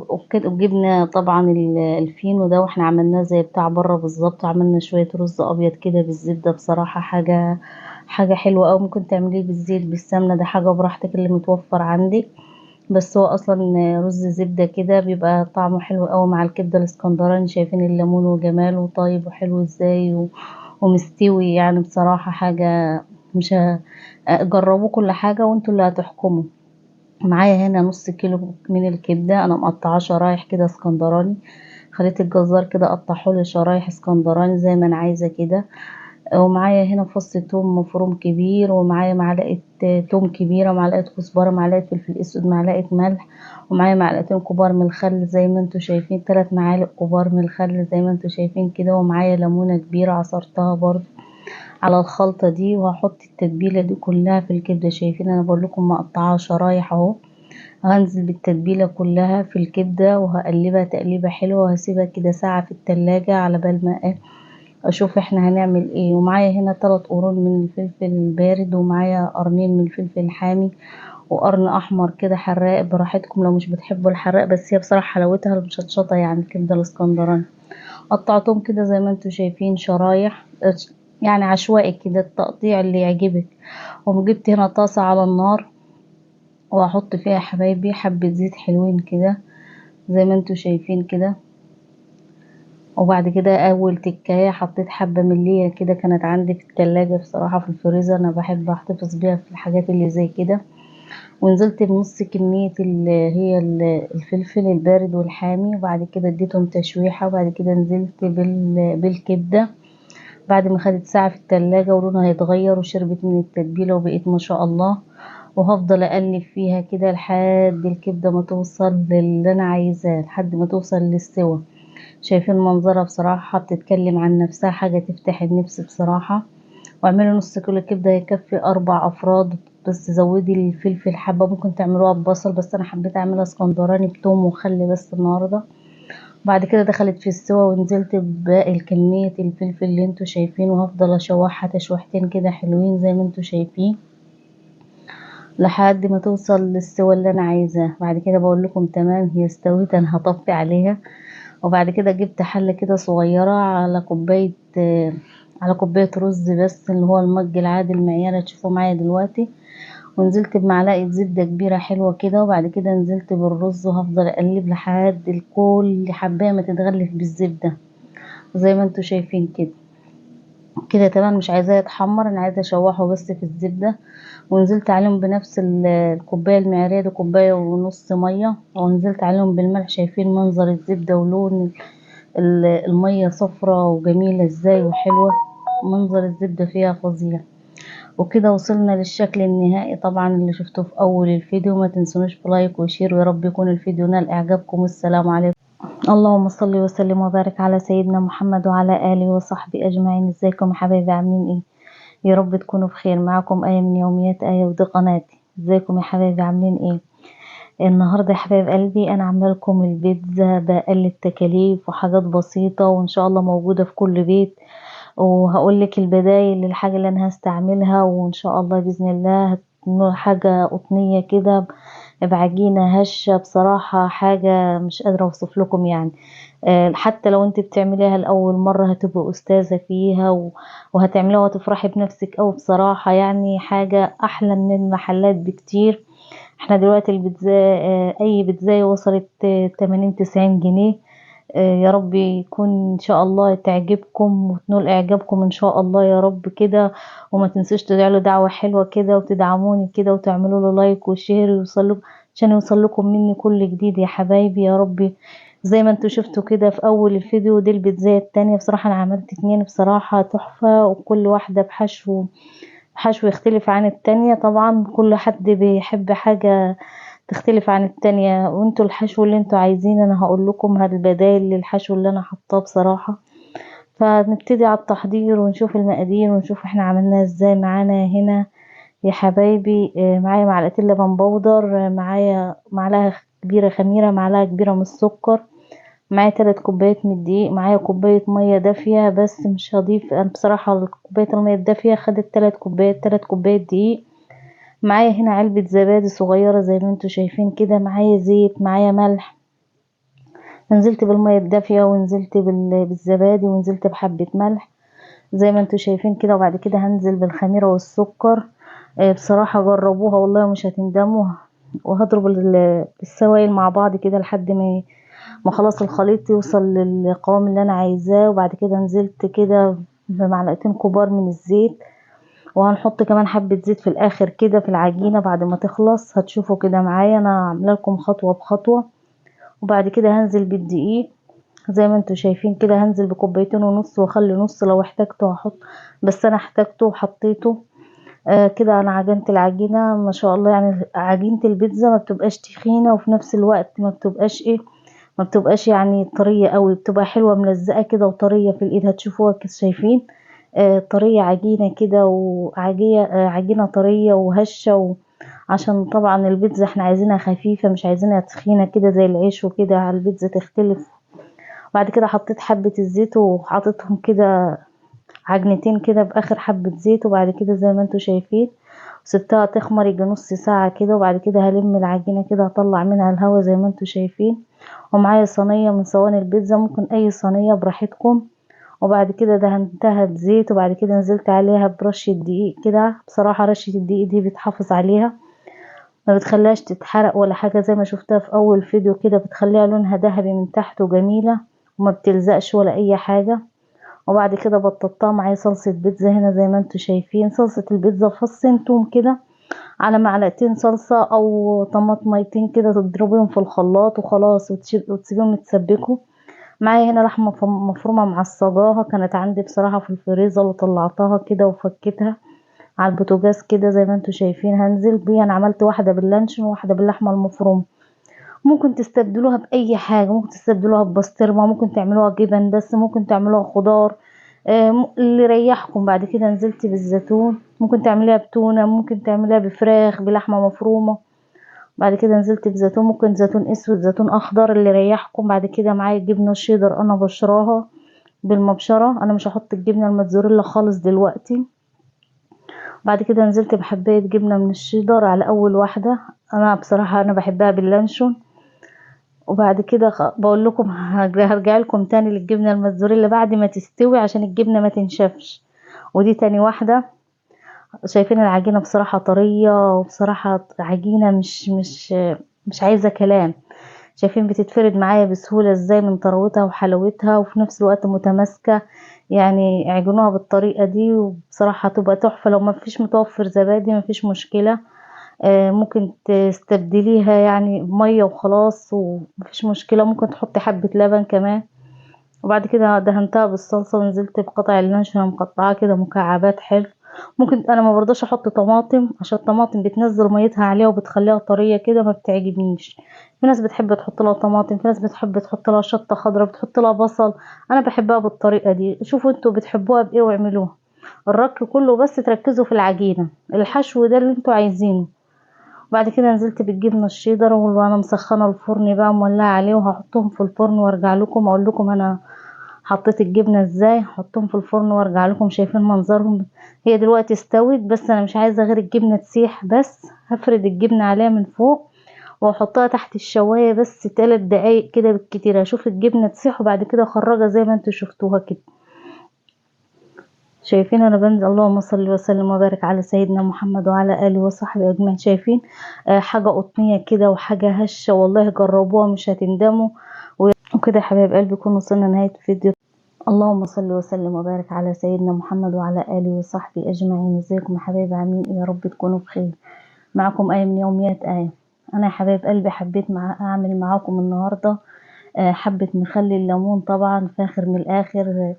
وكده وجبنا طبعا الفينو ده، واحنا عملناه زي بتاع بره بالظبط. عملنا شوية رز ابيض كده بالزبدة، بصراحة حاجة حلوة اوي. ممكن تعمليه بالزيت بالسمنة، ده حاجة براحتك اللي متوفر عندك. بس هو اصلا رز زبدة كده بيبقى طعمه حلو اوي مع الكبدة الاسكندراني. شايفين الليمون وجماله طيب وحلو ازاي ومستوي، يعني بصراحة حاجة مش جربوا كل حاجة وانتوا اللي هتحكموا. معايا هنا نص كيلو من الكبدة، انا مقطعاه شرايح كده اسكندراني. خليت الجزار كده قطعهولي شرايح اسكندراني زي ما انا عايزة كده. ومعايا هنا فص توم مفروم كبير، ومعايا معلقة توم كبيرة، معلقة كزبرة، معلقة فلفل اسود، معلقة ملح. ومعايا معلقتين كبار من الخل زي ما انتوا شايفين، 3 معالق كبار من الخل زي ما انتوا شايفين كده. ومعايا ليمونة كبيرة عصرتها برضو على الخلطة دي. وهحط التتبيلة دي كلها في الكبدة. شايفين انا بقول لكم مقطعاها شرايح اهو. هنزل بالتتبيلة كلها في الكبدة وهقلبها تقليبة حلوة، وهسيبها كده ساعة في التلاجة على بال ما اشوف احنا هنعمل ايه. ومعايا هنا 3 قرون من الفلفل البارد، ومعايا قرنين من الفلفل الحامي، وقرن احمر كده حراق براحتكم لو مش بتحبوا الحراق، بس هي بصراحة حلاوتها المشطشطة يعني الكبدة الاسكندراني. قطعتهم كده زي ما انتوا شايفين شرايح، يعني عشوائي كده التقطيع اللي يعجبك. وجبت هنا طاسة على النار، وهحط فيها يا حبايبي حبة زيت حلوين كده زي ما انتوا شايفين كده. وبعد كده اول تكاية حطيت حبة ملية كده كانت عندي في التلاجة، بصراحة في الفريزر انا بحب احتفظ بيها في الحاجات اللي زي كده. ونزلت بنص كمية الفلفل البارد والحامي، وبعد كده اديتهم تشويحة. وبعد كده نزلت بالكبدة بعد ما خدت ساعة في التلاجة ولونها هيتغير وشربت من التتبيلة وبقيت ما شاء الله. وهفضل اقلب فيها كده لحد الكبدة ما توصل للي انا عايزاه، لحد ما توصل للسوا. شايفين منظرها بصراحة بتتكلم عن نفسها، حاجة تفتح النفس بصراحة. واعملي نص كيلو كبدة يكفي 4 افراد. بس زودي الفلفل حبة، ممكن تعملوها ببصل بس انا حبيت اعملها اسكندراني بتوم وخل بس النهاردة. بعد كده دخلت في السوا ونزلت بباقي كمية الفلفل اللي انتوا شايفين، وهفضل اشوحها تشويحتين كده حلوين زي ما انتوا شايفين. لحد ما توصل للسوى اللي انا عايزاه. بعد كده بقول لكم تمام هي استوت، انا هطفي عليها. وبعد كده جبت حلة كده صغيرة على كوباية على كوباية رز، بس اللي هو المج العادي المعيار تشوفوا معايا دلوقتي. ونزلت بمعلقة زبدة كبيرة حلوة كده، وبعد كده نزلت بالرز، وهفضل اقلب لحد الكل حباية ما تتغلف بالزبدة زي ما انتوا شايفين كده. كده تمام، مش عايزاه يتحمر، انا عايزة اشوحه بس في الزبدة. ونزلت عليهم بنفس الكوباية المعيارية دي، كوباية ونص مية، ونزلت عليهم بالملح. شايفين منظر الزبدة ولون المية صفرة وجميلة ازاي وحلوة، منظر الزبدة فيها فظيع. وكده وصلنا للشكل النهائي طبعا اللي شفته في اول الفيديو. ما تنسونوش في لايك وشير، ويا رب يكون الفيديو نال اعجابكم. والسلام عليكم. اللهم صل وسلم وبارك على سيدنا محمد وعلى اله وصحبه اجمعين. ازيكم يا حبايبي، عاملين ايه؟ يا رب تكونوا بخير. معكم آية من يوميات آية، ودي قناتي. ازيكم يا حبايبي، عاملين ايه؟ النهارده يا حبايب قلبي انا عامله لكم البيتزا باقل التكاليف وحاجات بسيطه، وان شاء الله موجوده في كل بيت. وهقول لك البدايل للحاجه اللي انا هستعملها، وان شاء الله باذن الله هتكون حاجه قطنيه كده بعجينه هشه. بصراحه حاجه مش قادره اوصف لكم يعني. حتى لو انت بتعمليها لاول مره هتبقى استاذه فيها وهتعمليها وتفرحي بنفسك. او بصراحه يعني حاجه احلى من المحلات بكتير. احنا دلوقتي البيتزا اي بيتزا وصلت 80-90 جنيه. يا رب يكون ان شاء الله تعجبكم وتنول اعجابكم ان شاء الله يا رب كده. وما تنسوش تدعوا له دعوة حلوة كده، وتدعموني كده، وتعملوا له لايك وشير ويوصل عشان يوصل لكم مني كل جديد يا حبايبي يا رب. زي ما انتوا شفتوا كده في اول الفيديو، دي البيتزا التانية. بصراحة انا عملت 2 بصراحة تحفة، وكل واحدة بحشو يختلف عن التانية. طبعا كل حد بيحب حاجة تختلف عن التانية، وانتوا الحشو اللي انتوا عايزين انا هقول لكم هالبدايل للحشو اللي انا حطاه بصراحة. فنبتدي على التحضير ونشوف المقادير ونشوف احنا عملناها ازاي. معانا هنا يا حبايبي معايا معلقتين لبن بودر، معايا معلقة كبيرة خميرة، معلقة كبيرة من السكر، معايا 3 كوبايات من الدقيق، معايا كوباية مية دافية. بس مش هضيف انا بصراحة كوباية المية الدافية خدت 3 كوبايات دقيق. معايا هنا علبة زبادي صغيرة زي ما انتوا شايفين كده، معايا زيت، معايا ملح. نزلت بالمية الدافية ونزلت بالزبادي ونزلت بحبة ملح زي ما انتوا شايفين كده. وبعد كده هنزل بالخميرة والسكر. بصراحة جربوها والله مش هتندموا. وهضرب السوائل مع بعض كده لحد ما خلاص الخليط يوصل للقوام اللي انا عايزاه. وبعد كده نزلت كده بمعلقتين كبار من الزيت، وهنحط كمان حبة زيت في الاخر كده في العجينة بعد ما تخلص. هتشوفوا كده معايا انا عامله لكم خطوة بخطوة. وبعد كده هنزل بالدقيق زي ما انتوا شايفين كده. هنزل بكوبايتين ونص، واخلي نص لو احتاجته هحط، بس انا احتاجته وحطيته. كده انا عجنت العجينة ما شاء الله. يعني عجينة البيتزا ما بتبقاش تخينة، وفي نفس الوقت ما بتبقاش يعني طرية قوي، بتبقى حلوة ملزقة كده وطرية في الايد. هتشوفوها كده شايفين طرية عجينة كده، وعجينة عجينة طرية وهشة عشان طبعا البيتزا احنا عايزينها خفيفة، مش عايزينها تخينة كده زي العيش وكده. على البيتزا تختلف. بعد كده حطيت حبة الزيت وحطيتهم كده عجنتين كده باخر حبة زيت. وبعد كده زي ما انتوا شايفين سبتها تخمر يجي نص ساعة كده. وبعد كده هلم العجينة كده هطلع منها الهواء زي ما انتوا شايفين. ومعايا صينية من صواني البيتزا، ممكن اي صينية براحتكم. وبعد كده دهنتها بزيت، وبعد كده نزلت عليها برشة دقيق كده. بصراحة رشة الدقيق دي بتحافظ عليها، ما بتخليهاش تتحرق ولا حاجة، زي ما شفتها في اول فيديو كده. بتخليها لونها ذهبي من تحت وجميلة، وما بتلزقش ولا اي حاجة. وبعد كده بططتها معايا صلصة بيتزا هنا زي ما انتوا شايفين. صلصة البيتزا فصين توم كده على معلقتين صلصة او طماطميتين كده، تضربيهم في الخلاط وخلاص وتسيبيهم يتسبكوا. معايا هنا لحمة مفرومة معصجاها، كانت عندي بصراحة في الفريزر وطلعتها كده وفكتها على البوتاجاز كده زي ما انتوا شايفين. هنزل بيها، انا عملت واحدة باللانشون وواحدة باللحمة المفرومة. ممكن تستبدلوها بأي حاجة، ممكن تستبدلوها ببسطرمة، ممكن تعملوها جبن، بس ممكن تعملوها خضار اللي يريحكم. بعد كده نزلت بالزيتون، ممكن تعمليها بتونة، ممكن تعمليها بفراخ بلحمة مفرومة. بعد كده نزلت بزيتون، ممكن زيتون اسود زيتون اخضر اللي يريحكم. بعد كده معايا جبنة شيدر انا بشراها بالمبشرة، انا مش هحط الجبنة الموتزاريلا خالص دلوقتي. بعد كده نزلت بحبايه جبنه من الشيدر على اول واحده. انا بصراحه انا بحبها باللانشون. وبعد كده بقول لكم هرجع لكم تاني للجبنه الموتزاريلا بعد ما تستوي عشان الجبنه ما تنشفش. ودي تاني واحده. شايفين العجينه بصراحه طريه، وبصراحه عجينه مش عايزه كلام. شايفين بتتفرد معايا بسهولة ازاي من طراوتها وحلاوتها، وفي نفس الوقت متماسكة. يعني اعجنوها بالطريقة دي وبصراحة هتبقى تحفة. لو ما فيش متوفر زبادي ما فيش مشكلة، ممكن تستبدليها يعني بمية وخلاص ومفيش مشكلة. ممكن تحطي حبة لبن كمان. وبعد كده دهنتها بالصلصة ونزلت بقطع اللانشون مقطعاه كده مكعبات حلو. ممكن انا ما برضاش احط طماطم عشان الطماطم بتنزل ميتها عليها وبتخليها طريه كده ما بتعجبنيش. في ناس بتحب تحط لها طماطم، في ناس بتحب تحط لها شطه خضراء، بتحط لها بصل. انا بحبها بالطريقه دي. شوفوا انتوا بتحبوها بايه واعملوها. الرك كله بس تركزوا في العجينه، الحشو ده اللي انتوا عايزينه. بعد كده نزلت بالجبنه الشيدر وانا مسخنه الفرن بقى مولعه عليه، وهحطهم في الفرن وارجع لكم اقول لكم انا حطيت الجبنه ازاي. احطهم في الفرن وارجع لكم. شايفين منظرهم؟ هي دلوقتي استوت بس انا مش عايزه غير الجبنه تسيح بس. هفرد الجبنه عليها من فوق واحطها تحت الشوايه بس 3 دقايق كده بالكتير. اشوف الجبنه تسيح وبعد كده اخرجها زي ما انتوا شفتوها كده. شايفين انا بنزل. اللهم صل وسلم وبارك على سيدنا محمد وعلى اله وصحبه اجمعين. شايفين حاجه قطنيه كده وحاجه هشه. والله جربوها مش هتندموا. وكده يا حبايب قلبي كنا وصلنا نهايه الفيديو. اللهم صل وسلم وبارك على سيدنا محمد وعلى آله وصحبه أجمعين. ازيكم يا حبايبي عاملين ايه؟ يا رب تكونوا بخير. معكم آية من يوميات آية. أنا يا حبايب قلبي حبيت أعمل معاكم النهاردة حبة مخلي الليمون طبعا فاخر من الآخر.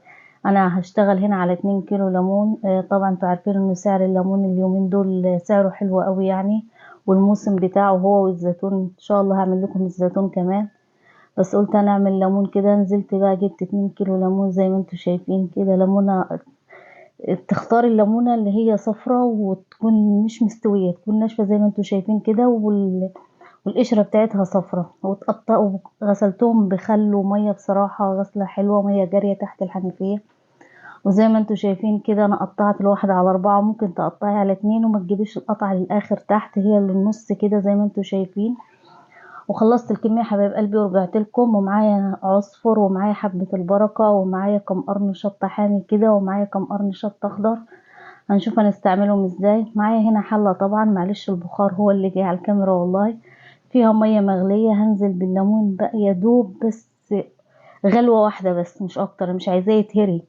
أنا هشتغل هنا على 2 كيلو ليمون. طبعا انتوا عارفين إنه سعر الليمون اليومين دول سعره حلو قوي يعني. والموسم بتاعه هو والزيتون. إن شاء الله هعمل لكم الزيتون كمان. بس قلت انا اعمل ليمون كده. نزلت بقى جبت 2 كيلو ليمون زي ما انتوا شايفين كده. ليمونه تختاري الليمونه اللي هي صفرة وتكون مش مستويه، تكون ناشفه زي ما انتوا شايفين كده والقشره بتاعتها صفرة. وتقطع. غسلتهم بخل وميه بصراحه غسله حلوه، ميه جاريه تحت الحنفيه. وزي ما انتوا شايفين كده انا قطعت الواحده على 4. ممكن تقطعي على 2 وما تجيبيش القطعه للاخر تحت، هي اللي النص كده زي ما انتوا شايفين. وخلصت الكمية حبايب قلبي ورجعت لكم. ومعايا عصفر ومعايا حبة البركة ومعايا كم قرن شطة حامي كده ومعايا كم قرن شطة اخضر. هنشوف هنستعملهم ازاي. معايا هنا حلة طبعا معلش البخار هو اللي جاي على الكاميرا والله. فيها مية مغلية. هنزل بالليمون بقى يدوب بس غلوة واحدة بس مش اكتر، مش عايزاه يتهري.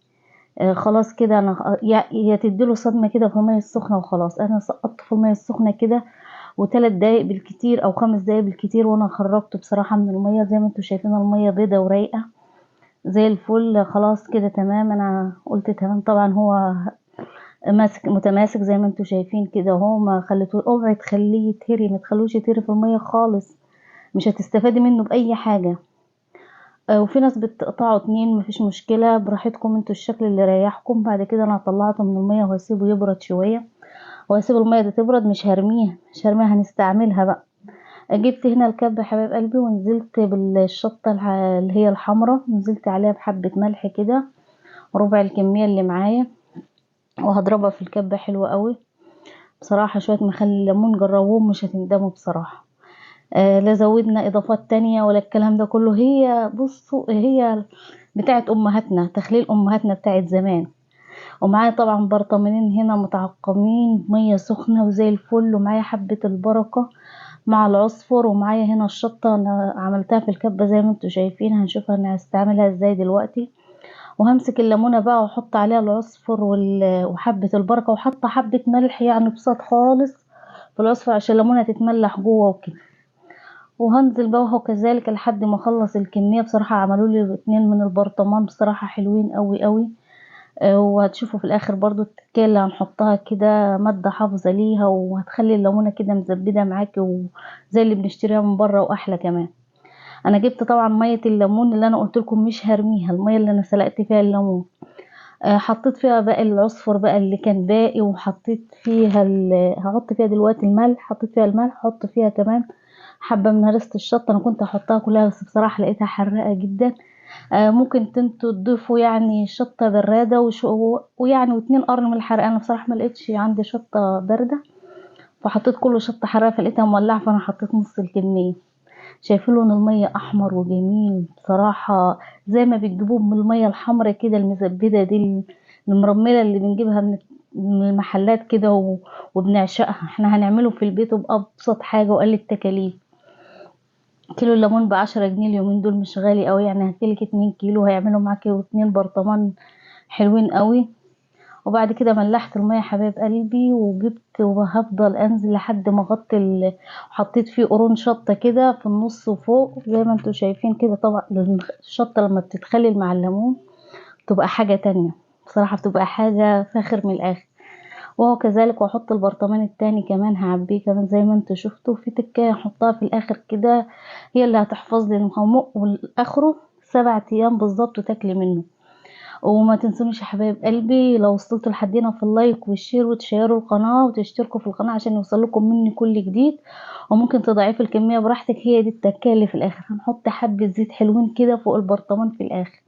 خلاص كده انا يا تديله صدمة كده في المية السخنة وخلاص. انا سقطت في المية السخنة كده و3 دقايق بالكتير او 5 دقايق بالكتير وانا خرجته بصراحة من المية. زي ما انتوا شايفين المية بيضة ورايقة زي الفل. خلاص كده تمام. انا قلت تمام. طبعا هو ماسك متماسك زي ما انتوا شايفين كده اهو. ما خليتوه. اوعي تخليه يتهري، ما تخلوش يتهري في المية خالص. مش هتستفادي منه باي حاجة. وفي ناس بتقطعوا 2 مفيش مشكلة براحتكم انتوا الشكل اللي يريحكم. بعد كده انا طلعته من المية وهسيبه يبرد شوية. وهسيب المية دي تبرد. مش هرميها هنستعملها بقى. جبت هنا الكب حبايب قلبي ونزلت بالشطة اللي هي الحمراء. نزلت عليها بحبة ملح كده ربع الكمية اللي معايا. وهضربها في الكب حلوة قوي بصراحة. شوية مخلي ليمون جربوهم مش هتندموا بصراحة. لا زودنا اضافات تانية ولا الكلام ده كله. هي بصوا هي بتاعت امهاتنا، تخليل امهاتنا بتاعت زمان. ومعايا طبعا برطمانين هنا متعقمين مية سخنة وزي الفل. ومعايا حبة البركة مع العصفر. ومعايا هنا الشطة انا عملتها في الكبة زي ما انتوا شايفين. هنشوف انا هستعملها ازاي دلوقتي. وهمسك الليمونة بقى واحط عليها العصفر وحبة البركة وحاطة حبة ملح يعني بساط خالص في العصفر عشان الليمونة تتملح جوه وكده. وهنزل بقى وهو كذلك لحد ما اخلص الكمية. بصراحة عملوا لي 2 من البرطمان بصراحة حلوين قوي قوي. وهتشوفوا في الاخر برضو التكية اللي هنحطها كده مادة حافظة ليها وهتخلي الليمونة كده مزبدة معاكي وزي اللي بنشتريها من بره واحلى كمان. انا جبت طبعا مية الليمون اللي انا قلت لكم مش هرميها، المية اللي انا سلقت فيها الليمون. حطيت فيها بقى العصفر بقى اللي كان باقي. وحطيت فيها هحط فيها دلوقتي الملح. حطيت فيها الملح. حط فيها كمان حبة من هرسة الشطة. انا كنت هحطها كلها بس بصراحة لقيتها حراقة جدا. ممكن انتوا تضيفوا يعني شطة برادة ويعني و2 قرن من الحرقة. انا بصراحة ما لقيتش عندي شطة باردة، فحطيت كله شطة حرارة، فلقيتها مولعة فانا حطيت نص الكمية. شايفين لون المية احمر وجميل بصراحة، زي ما بتجيبوه من المية الحمرا كده المزبدة دي، المرملة اللي بنجيبها من المحلات كده وبنعشقها. احنا هنعمله في البيت بأبسط حاجة وقل التكاليف. كيلو الليمون ب10 جنيه اليومين دول، مش غالي قوي يعني. هتجيلك 2 كيلو هيعملوا معاكي 2 برطمان حلوين قوي. وبعد كده ملحت المية حبايب قلبي وجبت، وهفضل انزل لحد ما اغطي حطيت فيه قرون شطة كده في النص وفوق زي ما انتوا شايفين كده. طبعا الشطة لما بتتخلل مع الليمون تبقى حاجة تانية بصراحة، بتبقى حاجة فاخر من الاخر. وهو كذلك، واحط البرطمان التاني كمان هعبيه كمان زي ما انتوا شفتوا. في تكاية احطها في الاخر كده، هي اللي هتحفظ لي المخمق، والاخره 7 ايام بالظبط وتاكلي منه. وما تنسونيش يا حبايب قلبي، لو وصلتوا لحد هنا في اللايك والشير وتشيروا القناة وتشتركوا في القناة عشان يوصلكم مني كل جديد. وممكن تضاعفي الكمية براحتك، هي دي التكاية اللي في الاخر. هنحط حبة زيت حلوين كده فوق البرطمان في الاخر،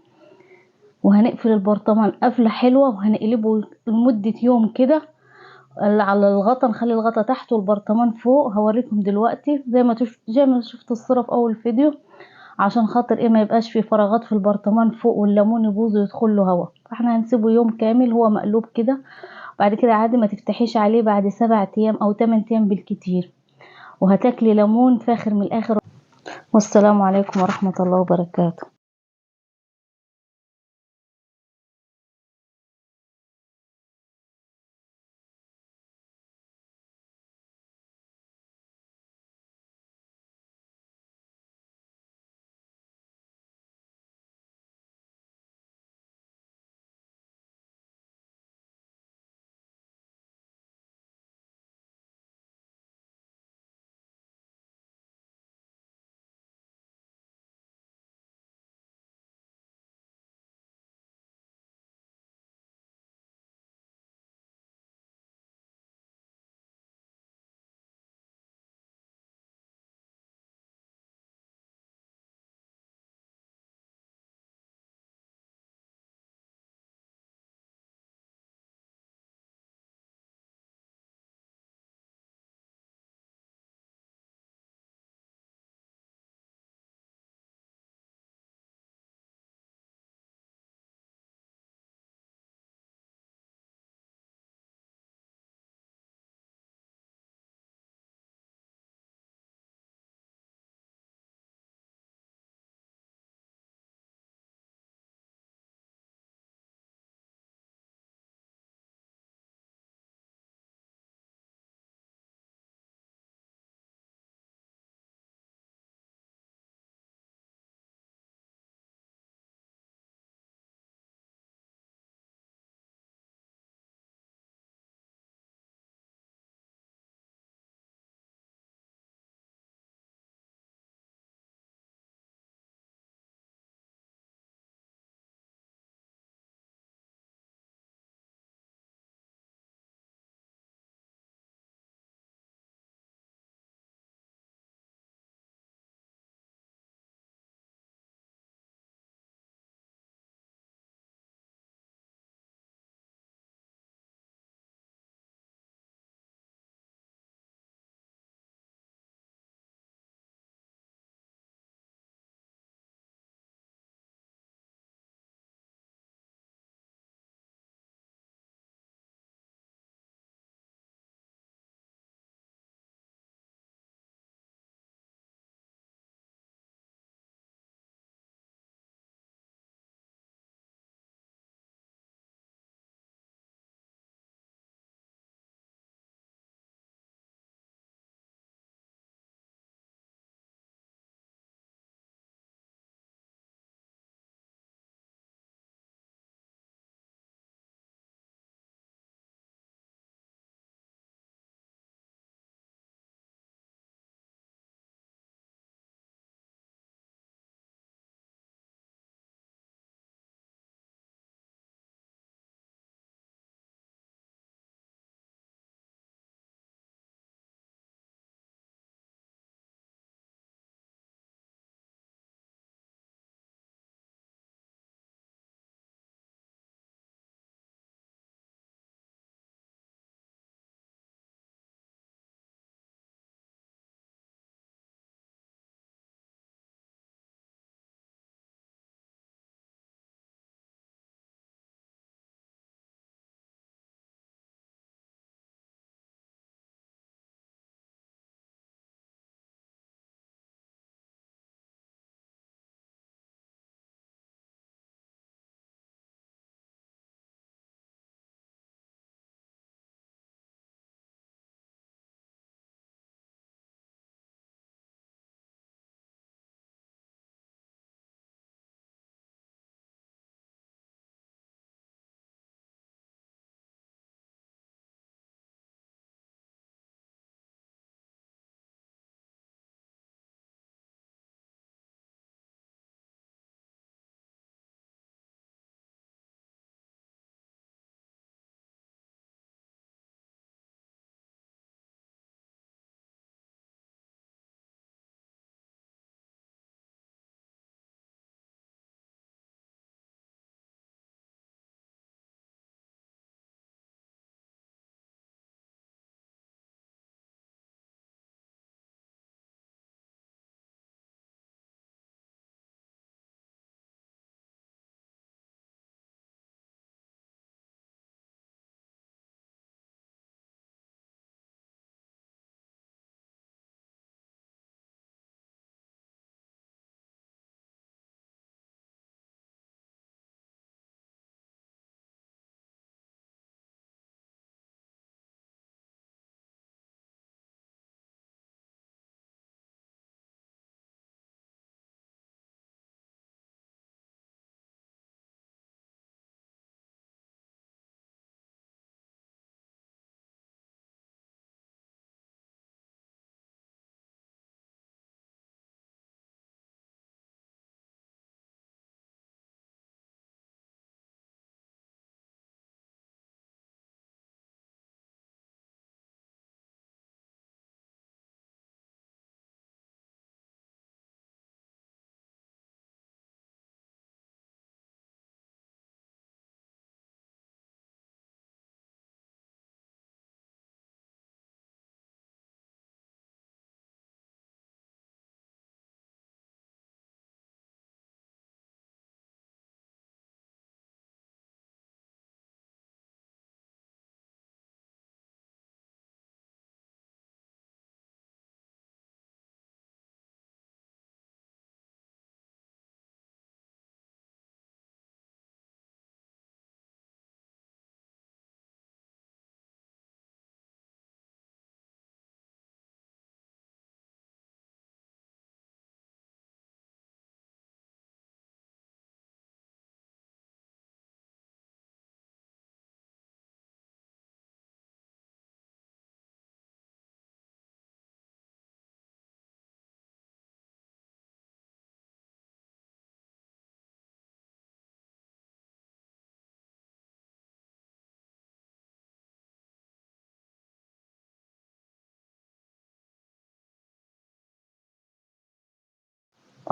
وهنقفل البرطمان قفلة حلوة وهنقلبه لمدة يوم كده على الغطا. نخلي الغطا تحت والبرطمان فوق. هوريكم دلوقتي زي ما شفتوا الصورة في اول فيديو، عشان خاطر ايه ما يبقاش في فراغات في البرطمان فوق والليمون يبوظ ويدخل له هوا. فاحنا هنسيبه يوم كامل هو مقلوب كده. بعد كده عادي ما تفتحيش عليه بعد 7 ايام او 8 ايام بالكتير، وهتاكلي ليمون فاخر من الاخر. والسلام عليكم ورحمة الله وبركاته.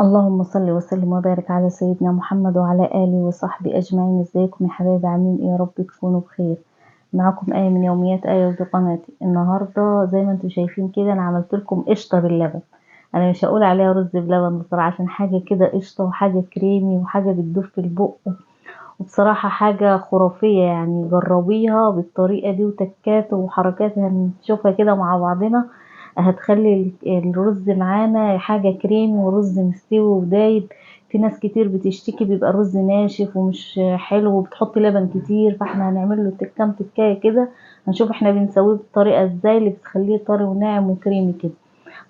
اللهم صل وسلم وبارك على سيدنا محمد وعلى آله وصحبه أجمعين. ازيكم يا حبايبي، عاملين ايه؟ يا رب تكونوا بخير. معكم آية من يوميات آية ودي قناتي. النهاردة زي ما انتم شايفين كده انا عملت لكم قشطة باللبن. انا مش هقول عليها رز بلبن بصراحة، عشان حاجة كده قشطة وحاجة كريمي وحاجة بتدوب في البق، وبصراحة حاجة خرافية. يعني جربيها بالطريقة دي وتكات وحركات هنشوفها كده مع بعضنا، هتخلي الرز معانا حاجة كريم ورز مستوي ودايب. في ناس كتير بتشتكي بيبقى الرز ناشف ومش حلو وبتحط لبن كتير، فاحنا هنعمل له كام تكاية كده. هنشوف احنا بنسويه بالطريقة ازاي اللي بتخليه طري وناعم وكريمي كده.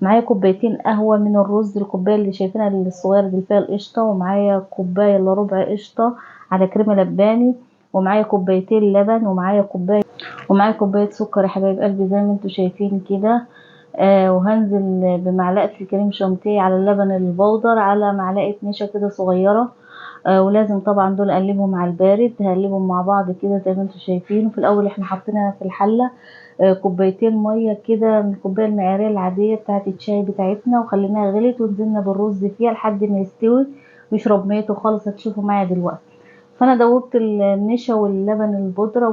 معايا كوبايتين قهوة من الرز، الكوباية اللي شايفينها الصغيرة دي فيها القشطة، ومعايا كوباية الا ربع قشطة على كريمة لباني، ومعايا كوبايتين لبن، ومعايا كوباية سكر يا حبايب قلبي زي ما انتوا شايفين كده. وهنزل بمعلقة الكريم شانتيه على اللبن البودر على معلقة نشا كده صغيرة. ولازم طبعا دول اقلبهم على البارد، هقلبهم مع بعض كده زي ما انتوا شايفين. في الاول احنا حطينا في الحلة كوبايتين مية كده من الكوباية المعيارية العادية بتاعة الشاي بتاعتنا، وخليناها غلت ونزلنا بالرز فيها لحد ما يستوي ويشرب ميته خالص. هتشوفوا معايا دلوقتي. فانا دوبت النشا واللبن البودرة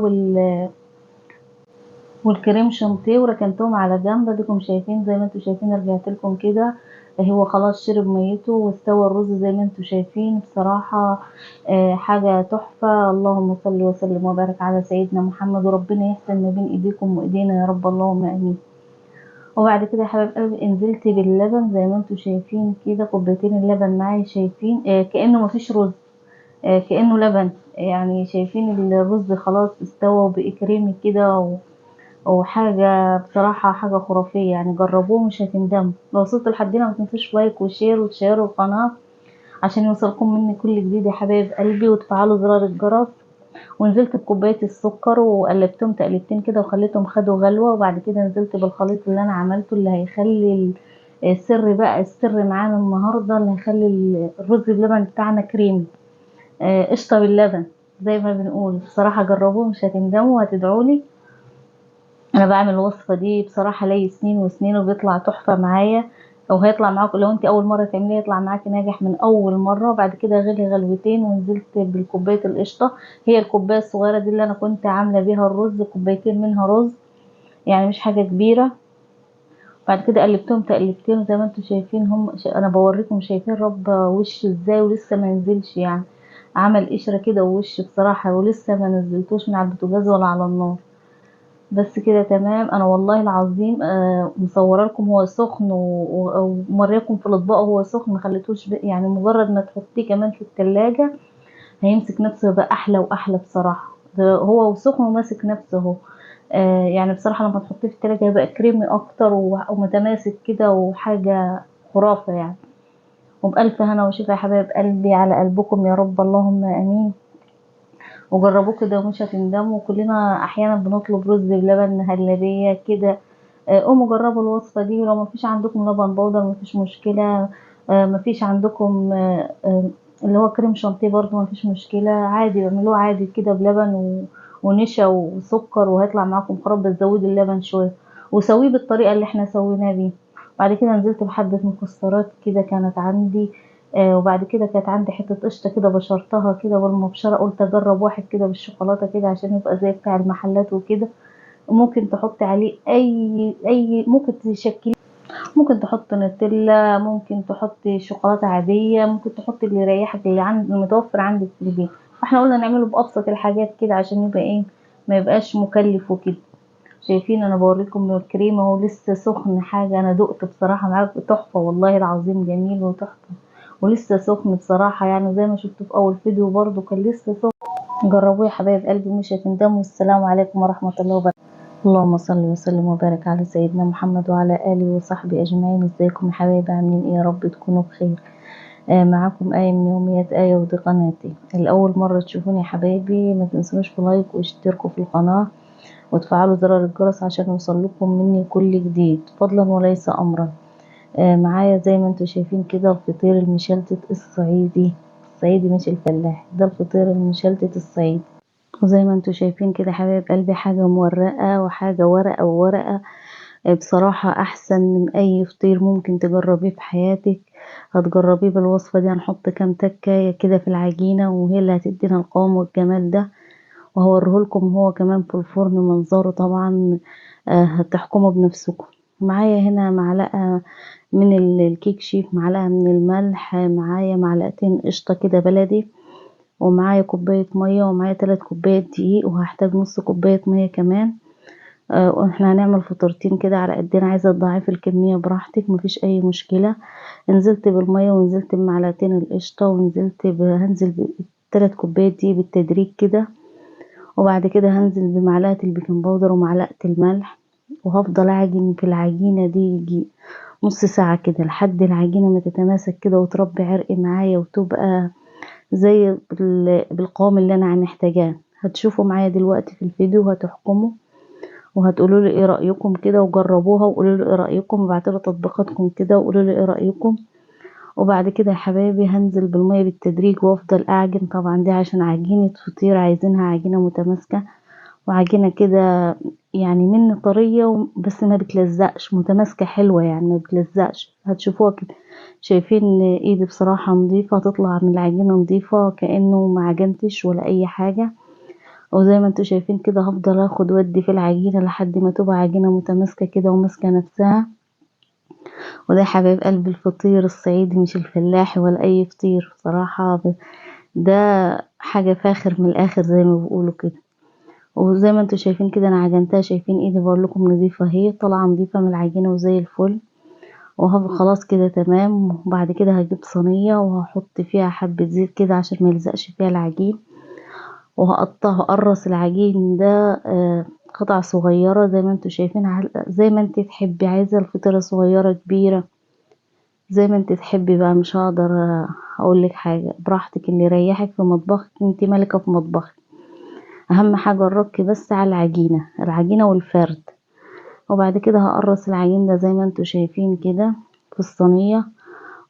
والكريم شانتيه وركنتهم على جنب. اديكم شايفين زي ما انتوا شايفين، رجعت لكم كده هو خلاص شرب ميته واستوى الرز زي ما انتوا شايفين. بصراحة حاجة تحفة. اللهم صل وسلم وبارك على سيدنا محمد، وربنا يحسن ما بين ايديكم وايدينا يا رب، اللهم امين. وبعد كده يا حبايب قلبي نزلت باللبن زي ما انتوا شايفين كده، كوبايتين اللبن معايا شايفين كأنه مفيش رز، كأنه لبن. يعني شايفين الرز خلاص استوى وبقى كريمي كده، وحاجة بصراحة حاجة خرافية. يعني جربوه مش هتندموا. لو وصلتوا لحد هنا ما تنسوش لايك وشير وتشيروا القناة عشان يوصلكم مني كل جديد يا حبايب قلبي، وتفعلوا زرار الجرس. ونزلت بكوباية السكر وقلبتهم تقلبتين كده وخليتهم خدوا غلوة، وبعد كده نزلت بالخليط اللي انا عملته اللي هيخلي السر بقى، السر معانا النهاردة اللي هيخلي الرز بلبن بتاعنا كريمي. قشطة باللبن زي ما بنقول. بصراحة جربوه مش هتندموا وهتدعولي. انا بعمل الوصفه دي بصراحه لي سنين وسنين وبيطلع تحفه معايا، او هيطلع معاكم لو انت اول مره تعمليه يطلع معاكي ناجح من اول مره. وبعد كده غلي غلوتين ونزلت بالكوبايه القشطه، هي الكوبايه الصغيره دي اللي انا كنت عامله بيها الرز، كوبايتين منها رز، يعني مش حاجه كبيره. بعد كده قلبتهم تقلبتين زي ما انتم شايفين. انا بوريكم شايفين رب وش ازاي ولسه ما نزلش، يعني عمل قشره كده ووش بصراحه، ولسه ما نزلتوش من على البوتاجاز ولا على النار. بس كده تمام. انا والله العظيم مصوره لكم هو سخن وموريكم في الاطباق وهو سخن، ما خليتوش يعني مجرد ما تحطيه كمان في التلاجة هيمسك نفسه يبقى احلى واحلى بصراحه. ده هو وسخن وماسك نفسه اهو. يعني بصراحه لما تحطيه في التلاجة هيبقى كريمي اكتر ومتماسك كده وحاجه خرافه يعني. وبألف هنا وشفا يا حبايب قلبي على قلبكم يا رب، اللهم امين. وجربوه كده ومش هتندموا. كلنا احيانا بنطلب رز بلبن مهلبية كده. قوموا جربوا الوصفة دي. ولو مفيش عندكم لبن بودر مفيش مشكلة، مفيش عندكم اللي هو كريم شانتيه برضو مفيش مشكلة، عادي اعملوه عادي كده بلبن ونشا وسكر وهيطلع معاكم خراب. بس زودي اللبن شوية وسويه بالطريقة اللي احنا سويناه بيه. بعد كده نزلت بحبة مكسرات كده كانت عندي. وبعد كده كانت عندي حتة قشطة كده بشرتها كده بالمبشرة، قلت اجرب واحد كده بالشوكولاتة كده عشان يبقى زي بتاع المحلات وكده. ممكن تحطي عليه اي ممكن تشكلي، ممكن تحط نوتيلا، ممكن تحطي شوكولاتة عادية، ممكن تحطي اللي يريحك اللي المتوفر عندك في البيت. فاحنا قلنا نعمله بأبسط الحاجات كده عشان يبقى ايه، ما يبقاش مكلف وكده. شايفين انا بوريكم الكريمة اهو لسه سخن. حاجة انا دقت بصراحة معاكم تحفة والله العظيم، جميل وتحفة ولسه سخن بصراحة. يعني زي ما شفتوا في اول فيديو برضو كان لسه سخن. جربوه يا حبايب قلبي مش هتندموا. السلام عليكم ورحمة الله وبركاته. اللهم صل وسلم وبارك على سيدنا محمد وعلى آله وصحبه أجمعين. ازيكم يا حبايبي، عاملين ايه؟ يا رب تكونوا بخير. معاكم آية من يوميات آية ودي قناتي. الأول مرة تشوفوني يا حبايبي ما تنسونوش في لايك واشتركوا في القناة وتفعلوا زرار الجرس عشان يوصلكم مني كل جديد فضلا وليس أمرا. معايا زي ما انتوا شايفين كده الفطير المشلتت الصعيدي مش الفلاح، ده الفطير المشلتت الصعيدي. وزي ما انتوا شايفين كده حبايب قلبي حاجة مورقة وحاجة ورقة وورقة. بصراحة أحسن من أي فطير ممكن تجربيه في حياتك. هتجربيه بالوصفة دي. هنحط كام تكاية كده في العجينة وهي اللي هتدينا القوام والجمال ده. وهوريهولكم هو كمان في الفرن منظره طبعا هتحكموا بنفسكم. معايا هنا معلقة من الكيك شيف، معلقة من الملح، معايا معلقتين قشطة كده بلدي، ومعايا كوباية مية، ومعايا 3 كوبايات دقيق، وهحتاج نص كوباية مية كمان. واحنا هنعمل فطيرتين كده على قدنا، عايزة تضاعفي الكمية براحتك مفيش اي مشكلة. نزلت بالمية ونزلت بمعلقتين القشطة هنزل ب3 كوبايات دقيق بالتدريج كده. وبعد كده هنزل بمعلقة البيكنج باودر ومعلقة الملح، وهفضل اعجن في العجينة دي يجي نص ساعة كده لحد العجينة ما تتماسك كده وتربي عرق معايا وتبقى زي بالقوام اللي انا محتاجاه. هتشوفوا معايا دلوقتي في الفيديو وهتحكموا وهتقولوا لي ايه رأيكم كده، وجربوها وقولوا لي ايه رأيكم، وابعتوا لي تطبيقاتكم كده وقولوا لي ايه رأيكم. وبعد كده يا حبايبي هنزل بالمية بالتدريج وافضل اعجن. طبعا دي عشان عجينة فطير عايزينها عجينة متماسكة، وعجينة كده يعني من طرية بس ما بتلزقش، متماسكة حلوة يعني ما بتلزقش. هتشوفوها كده، شايفين ايدي بصراحة نظيفة، هتطلع من العجينة نظيفة كأنه ما عجنتش ولا اي حاجة. وزي ما انتوا شايفين كده هفضل اخد ودي في العجينة لحد ما تبقى عجينة متماسكة كده وماسكة نفسها. وده يا حبايب قلب الفطير الصعيدي مش الفلاحي ولا اي فطير بصراحة، ده حاجة فاخر من الاخر زي ما بيقولوا كده. وزي ما انتوا شايفين كده انا عجنتها، شايفين ايدي بقول لكم نظيفة، هي طالعة نظيفة من العجينة وزي الفل. خلاص كده تمام. وبعد كده هجيب صينية وهحط فيها حبة زيت كده عشان ما يلزقش فيها العجين، هقرص العجين ده قطع صغيرة زي ما انتوا شايفين، زي ما انت تحبي، عايزة الفطيرة صغيرة كبيرة زي ما انت تحبي بقى. مش هقدر اقولك حاجة، براحتك اللي يريحك في مطبخك، انت مالكة في مطبخك. اهم حاجة الرك بس على العجينة والفرد. وبعد كده هقرص العجين ده زي ما انتوا شايفين كده في الصينية.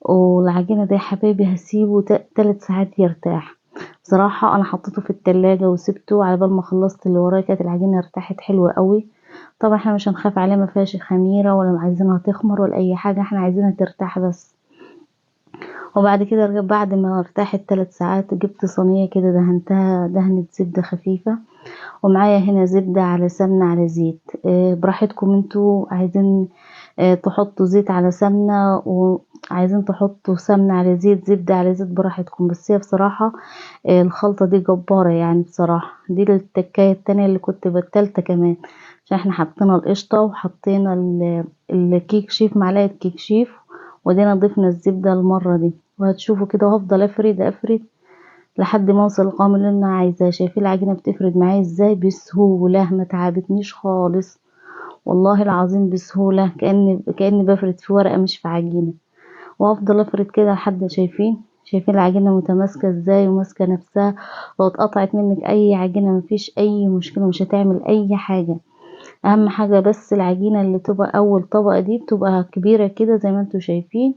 والعجينة ده يا حبايبي هسيبه 3 ساعات يرتاح. بصراحة انا حطيته في التلاجة وسبته على بال ما خلصت اللي ورايا، كانت العجينة ارتاحت حلوة قوي. طبعا احنا مش هنخاف عليها، ما فيهاش خميرة ولا عايزينها تخمر ولا اي حاجة، احنا عايزينها ترتاح بس. وبعد كده بعد ما ارتاحت 3 ساعات جبت صينية كده دهنتها دهنة زبدة خفيفة، ومعايا هنا زبدة على سمنة على زيت. براحتكم انتوا عايزين تحطوا زيت على سمنة، وعايزين تحطوا سمنة على زيت، زبدة على زيت، براحتكم. بس هي بصراحة الخلطة دي جبارة يعني بصراحة. دي التكاية التانية اللي كنت بالتالتة كمان، عشان احنا حطينا القشطة وحطينا الكيك شيف، معلقة كيك شيف، ودينا ضفنا الزبدة المرة دي. وهتشوفوا كده وهفضل افرد لحد ما اوصل القوام اللي انا عايزاه. شايفين العجينه بتفرد معايا ازاي بسهوله، ما تعبتنيش خالص والله العظيم، بسهوله كاني بفرد في ورقه مش في عجينه. وافضل افرد كده لحد شايفين العجينه متماسكه ازاي وماسكه نفسها. لو اتقطعت منك اي عجينه مفيش اي مشكله، مش هتعمل اي حاجه. اهم حاجه بس العجينه اللي تبقى اول طبقه دي بتبقى كبيره كده زي ما انتوا شايفين،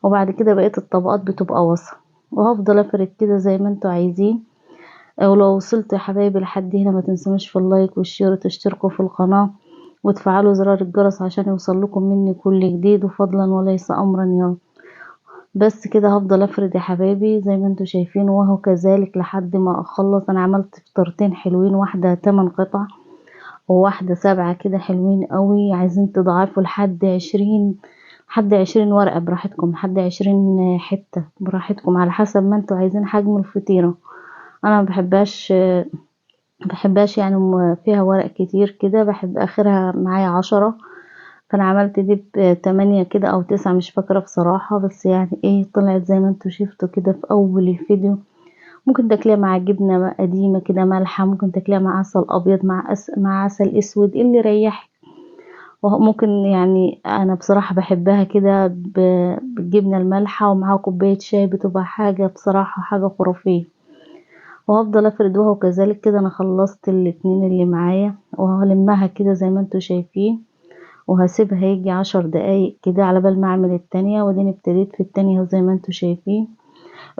وبعد كده بقية الطبقات بتبقى وسط. وهفضل افرد كده زي ما انتوا عايزين. ولو وصلتوا يا حبايبي لحد هنا ما تنسونوش في اللايك والشير وتشتركوا في القناة وتفعلوا زرار الجرس عشان يوصل لكم مني كل جديد، وفضلا وليس امرا يا رب. بس كده هفضل افرد يا حبايبي زي ما انتوا شايفين، وهو كذلك لحد ما اخلص. انا عملت فطرتين حلوين، واحدة 8 قطع وواحدة 7 كده حلوين قوي. عايزين تضاعفوا لحد 20 ورقة براحتكم، لحد 20 حتة براحتكم على حسب ما انتوا عايزين حجم الفطيرة. انا ما بحبهاش يعني فيها ورق كتير كده، بحب اخرها معايا 10. فانا عملت دي ب8 كده او 9 مش فاكرة بصراحة، بس يعني ايه طلعت زي ما انتوا شفتوا كده في اول الفيديو. ممكن تاكليها مع جبنة قديمة كده مالحة، ممكن تاكليها مع عسل ابيض، مع عسل اسود، اللي يريحك. وممكن يعني انا بصراحة بحبها كده بالجبنة المالحة ومعاها كوباية شاي، بتبقى حاجة بصراحة حاجة خرافية. وهفضل افرد وكذلك كده انا خلصت الاتنين اللي معايا، وهلمها كده زي ما انتوا شايفين، وهسيبها يجي 10 دقايق كده على بال ما اعمل التانية. وديني ابتديت في التانية وزي ما انتوا شايفين.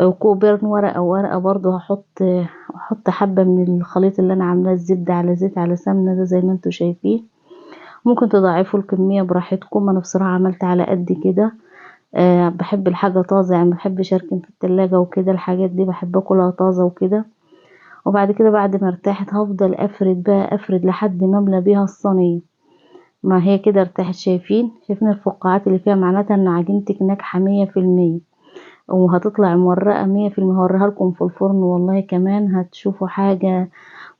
وكوبرن ورقة برضو هحط حبة من الخليط اللي انا عاملاه، الزبدة على زيت على سمنة ده زي ما انتوا شايفين. ممكن تضاعفوا الكمية براحتكم، انا بصراحة عملت على قد كده. بحب الحاجة طازة، يعني مبحبش اركن في التلاجة وكده، الحاجات دي بحب اكلها طازة وكده. وبعد كده بعد ما ارتاحت هفضل افرد بقى، افرد لحد ما املى بيها الصينية. ما هي كده ارتاحت، شايفين الفقاعات اللي فيها، معناتها ان عجينتك ناجحة 100%، وهتطلع مورقة 100%. هوريها لكم في الفرن والله، كمان هتشوفوا حاجة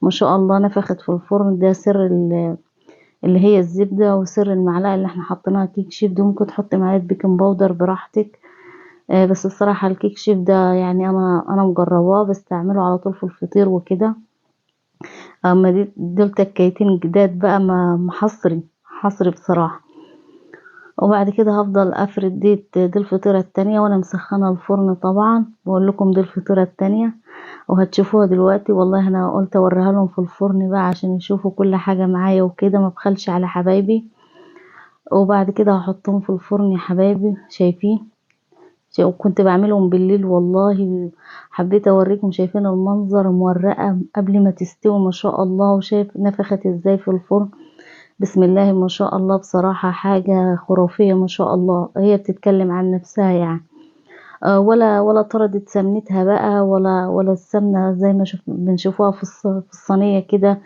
ما شاء الله نفخت في الفرن. ده سر اللي هي الزبدة، وسر المعلقة اللي احنا حطيناها كيك شيف دي. ممكن تحطي معلقة بيكنج باودر براحتك. بس الصراحة الكيك شيف ده يعني انا مجرباه، بستعمله على طول في الفطير وكده. اما دول تكايتين جداد بقى، ما حصري بصراحة. وبعد كده هفضل افرد دي الفطيرة التانية، وانا مسخنة الفرن طبعا. بقول لكم دي الفطيرة التانية، وهتشوفوها دلوقتي. والله انا قلت اوريها لهم في الفرن بقى عشان يشوفوا كل حاجة معايا وكده، ما بخلش على حبايبي. وبعد كده هحطهم في الفرن يا حبايبي، شايفين؟ وكنت بعملهم بالليل والله، حبيت اوريكم. شايفين المنظر؟ مورقة قبل ما تستوي ما شاء الله، وشايف نفخت ازاي في الفرن. بسم الله ما شاء الله، بصراحة حاجة خرافية ما شاء الله. هي بتتكلم عن نفسها يعني. ولا طردت سمنتها بقى، ولا السمنة زي ما بنشوفوها في الصينية كده.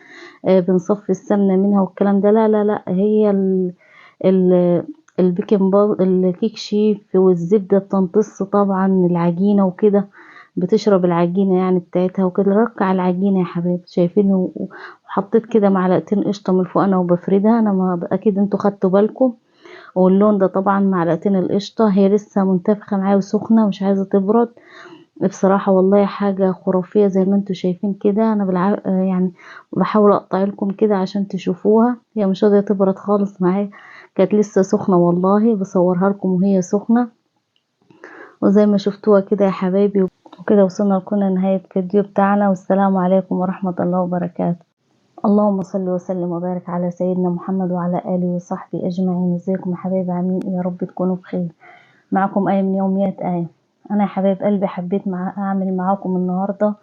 بنصفي السمنة منها والكلام ده. لا لا لا، هي ال الكيك شيف والزبدة بتمتص طبعا العجينة وكده، بتشرب العجينة يعني بتاعتها وكده. رقع العجينة يا حبايبي، شايفين؟ وحطيت كده معلقتين قشطة من فوق انا وبفردها انا، ما اكيد انتوا خدتوا بالكم. واللون ده طبعا معلقتين القشطة. هي لسه منتفخة معايا وسخنة، مش عايزة تبرد. بصراحة والله حاجة خرافية زي ما انتوا شايفين كده. انا يعني بحاول اقطع لكم كده عشان تشوفوها. هي مش راضية تبرد خالص معايا، كانت لسه سخنة والله. بصورها لكم وهي سخنة، وزي ما شفتوها كده يا حبايبي. وكده وصلنا لكنا نهاية الفيديو بتاعنا، والسلام عليكم ورحمة الله وبركاته. اللهم صل وسلم وبارك على سيدنا محمد وعلى آله وصحبه أجمعين. ازيكم يا حبايبي؟ عاملين ايه؟ يا رب تكونوا بخير. معكم آية من يوميات آية. أنا يا حبايب قلبي حبيت أعمل معاكم النهاردة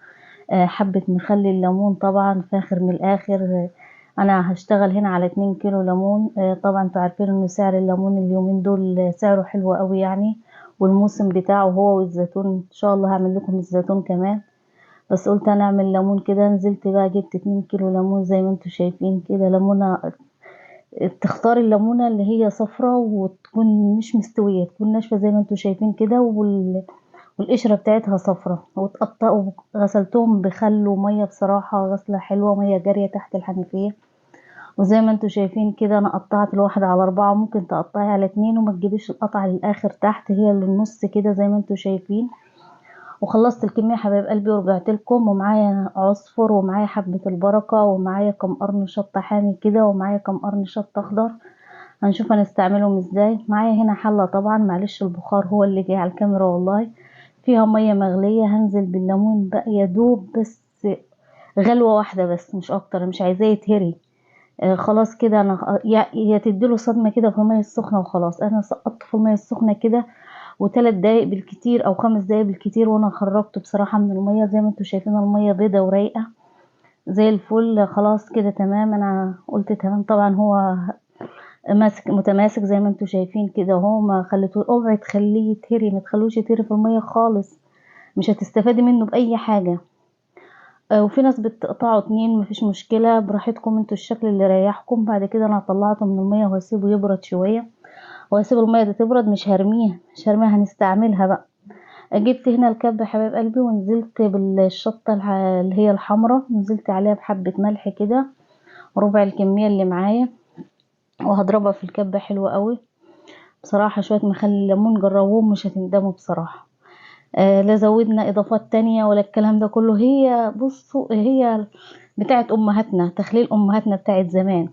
حبة مخلي الليمون، طبعا فاخر من الآخر. أنا هشتغل هنا على 2 كيلو ليمون. طبعا انتوا عارفين إنه سعر الليمون اليومين دول سعره حلو قوي يعني، والموسم بتاعه هو والزيتون. إن شاء الله هعمل لكم الزيتون كمان، بس قلت انا اعمل ليمون كده. نزلت بقى جبت 2 كيلو ليمون زي ما انتوا شايفين كده. ليمونه، تختاري الليمونه اللي هي صفرة وتكون مش مستويه، تكون ناشفه زي ما انتوا شايفين كده، والقشره بتاعتها صفرة. وتقطع، غسلتهم بخل وميه، بصراحه غسله حلوه، ميه جاريه تحت الحنفيه. وزي ما انتوا شايفين كده انا قطعت الواحده على 4، ممكن تقطعي على 2 وما تجيبيش القطعه للاخر تحت، هي للنص كده زي ما انتوا شايفين. وخلصت الكمية حبايب قلبي ورجعت لكم، ومعايا عصفر، ومعايا حبة البركة، ومعايا كم قرن شطة حامي كده، ومعايا كم قرن شطة اخضر. هنشوف هنستعملهم ازاي. معايا هنا حلة، طبعا معلش البخار هو اللي جاي على الكاميرا والله، فيها مية مغلية. هنزل بالليمون بقى يا دوب بس غلوة واحدة بس، مش اكتر، مش عايزاه يتهري. خلاص كده انا يا تديله صدمة كده في المية السخنة وخلاص. انا سقطت في المية السخنة كده، و3 دقايق بالكتير او 5 دقايق بالكتير، وانا خرجته بصراحة من المية. زي ما انتوا شايفين المية بيضة ورايقة زي الفل. خلاص كده تمام، انا قلت تمام. طبعا هو متماسك زي ما انتوا شايفين كده اهو. ما خليتوه، اوعي تخليه يتهري، ما تخلوش يتهري في المية خالص، مش هتستفادي منه باي حاجة. وفي ناس بتقطعوا 2، مفيش مشكلة، براحتكم انتوا، الشكل اللي يريحكم. بعد كده انا طلعته من المية وهسيبه يبرد شوية، وهسيب المية دي تبرد. مش هرميها، هنستعملها بقى. جبت هنا الكب يا حبايب قلبي، ونزلت بالشطة اللي هي الحمراء، نزلت عليها بحبة ملح كده، ربع الكمية اللي معايا. وهضربها في الكبة حلوة قوي بصراحة. شوية مخلي الليمون جربوهم مش هتندموا بصراحة. لا زودنا اضافات تانية ولا الكلام ده كله. هي بصوا، هي بتاعت امهاتنا، تخليل امهاتنا بتاعت زمان.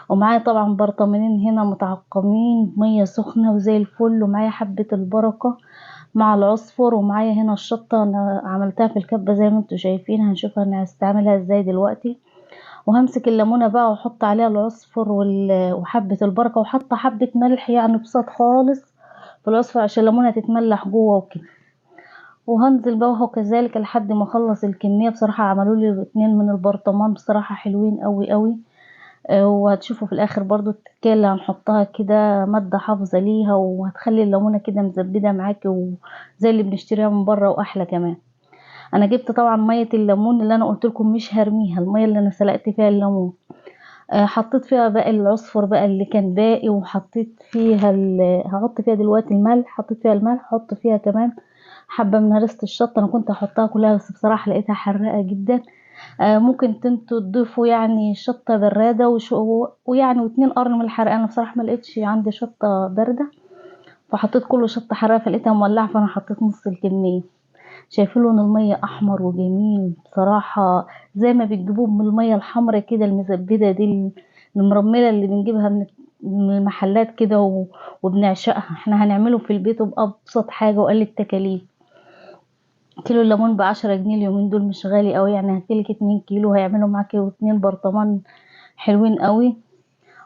ومعايا طبعا برطمانين هنا متعقمين مية سخنة وزي الفل، ومعايا حبة البركة مع العصفر، ومعايا هنا الشطة انا عملتها في الكبة زي ما انتوا شايفين. هنشوف انا هستعملها ازاي دلوقتي. وهمسك الليمونة بقى واحط عليها العصفر وحبة البركة، وحاطة حبة ملح يعني بساط خالص في العصفر عشان الليمونة تتملح جوه وكده. وهنزل بقى وهو كذلك لحد ما اخلص الكمية. بصراحة عملوا لي 2 من البرطمان بصراحة حلوين قوي قوي. وهتشوفوا في الاخر برضو التكية اللي هنحطها كده مادة حافظة ليها، وهتخلي الليمونة كده مزبدة معاكي وزي اللي بنشتريها من بره واحلى كمان. انا جبت طبعا مية الليمون اللي انا قلت لكم مش هرميها، المية اللي انا سلقت فيها الليمون. حطيت فيها باقي العصفر بقى اللي كان باقي، وحطيت فيها هحط فيها دلوقتي الملح، حطيت فيها الملح، حط فيها كمان حبة من هرسة الشطة. انا كنت هحطها كلها بس بصراحة لقيتها حراقة جدا. ممكن انتوا تضيفوا يعني شطة برادة ويعني واتنين قرن من الحرقة. انا بصراحة ما لقيتش عندي شطة باردة، فحطيت كله شطة حراقة، فلقيتها مولعة فانا حطيت نص الكمية. شايفين لون المية احمر وجميل بصراحة، زي ما بتجيبوه من المية الحمرا كده المزبدة دي المرملة اللي بنجيبها من المحلات كده وبنعشقها. احنا هنعمله في البيت بأبسط حاجة وقل التكاليف. كيلو الليمون ب10 جنيه اليومين دول، مش غالي قوي يعني. هتجيلك 2 كيلو هيعملوا معاكي 2 برطمان حلوين قوي.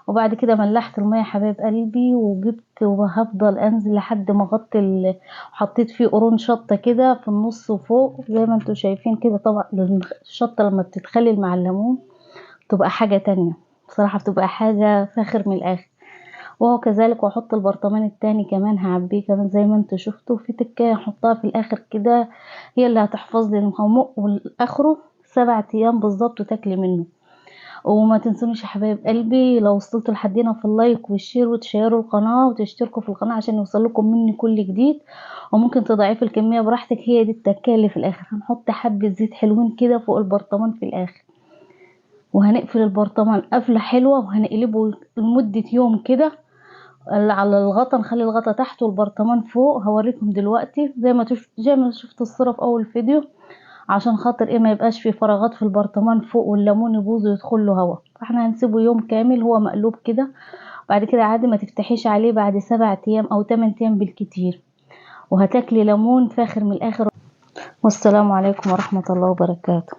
وبعد كده ملحت المية حبايب قلبي، وجبت وهفضل انزل لحد ما اغطي حطيت فيه قرون شطة كده في النص وفوق زي ما انتوا شايفين كده. طبعا الشطة لما بتتخلل مع الليمون تبقى حاجة تانية بصراحة، بتبقى حاجة فاخر من الاخر. وهو كذلك، واحط البرطمان التاني كمان هعبيه كمان زي ما انتوا شفتوا. في تكاية احطها في الاخر كده هي اللي هتحفظ لي المخمق، والاخره 7 ايام بالظبط وتاكلي منه. وما تنسونيش يا حبايب قلبي لو وصلتوا لحد هنا في اللايك والشير وتشيروا القناة وتشتركوا في القناة عشان يوصلكم مني كل جديد. وممكن تضاعفي الكمية براحتك. هي دي التكاية اللي في الاخر. هنحط حبة زيت حلوين كده فوق البرطمان في الاخر، وهنقفل البرطمان قفلة حلوة، وهنقلبه لمدة يوم كده على الغطا. نخلي الغطا تحت والبرطمان فوق. هوريكم دلوقتي زي ما شفتوا الصورة في اول فيديو، عشان خاطر ايه ما يبقاش في فراغات في البرطمان فوق والليمون يبوظ ويدخل له هوا. فاحنا هنسيبه يوم كامل هو مقلوب كده. بعد كده عادي ما تفتحيش عليه بعد 7 ايام او 8 ايام بالكتير، وهتاكلي ليمون فاخر من الاخر. والسلام عليكم ورحمة الله وبركاته.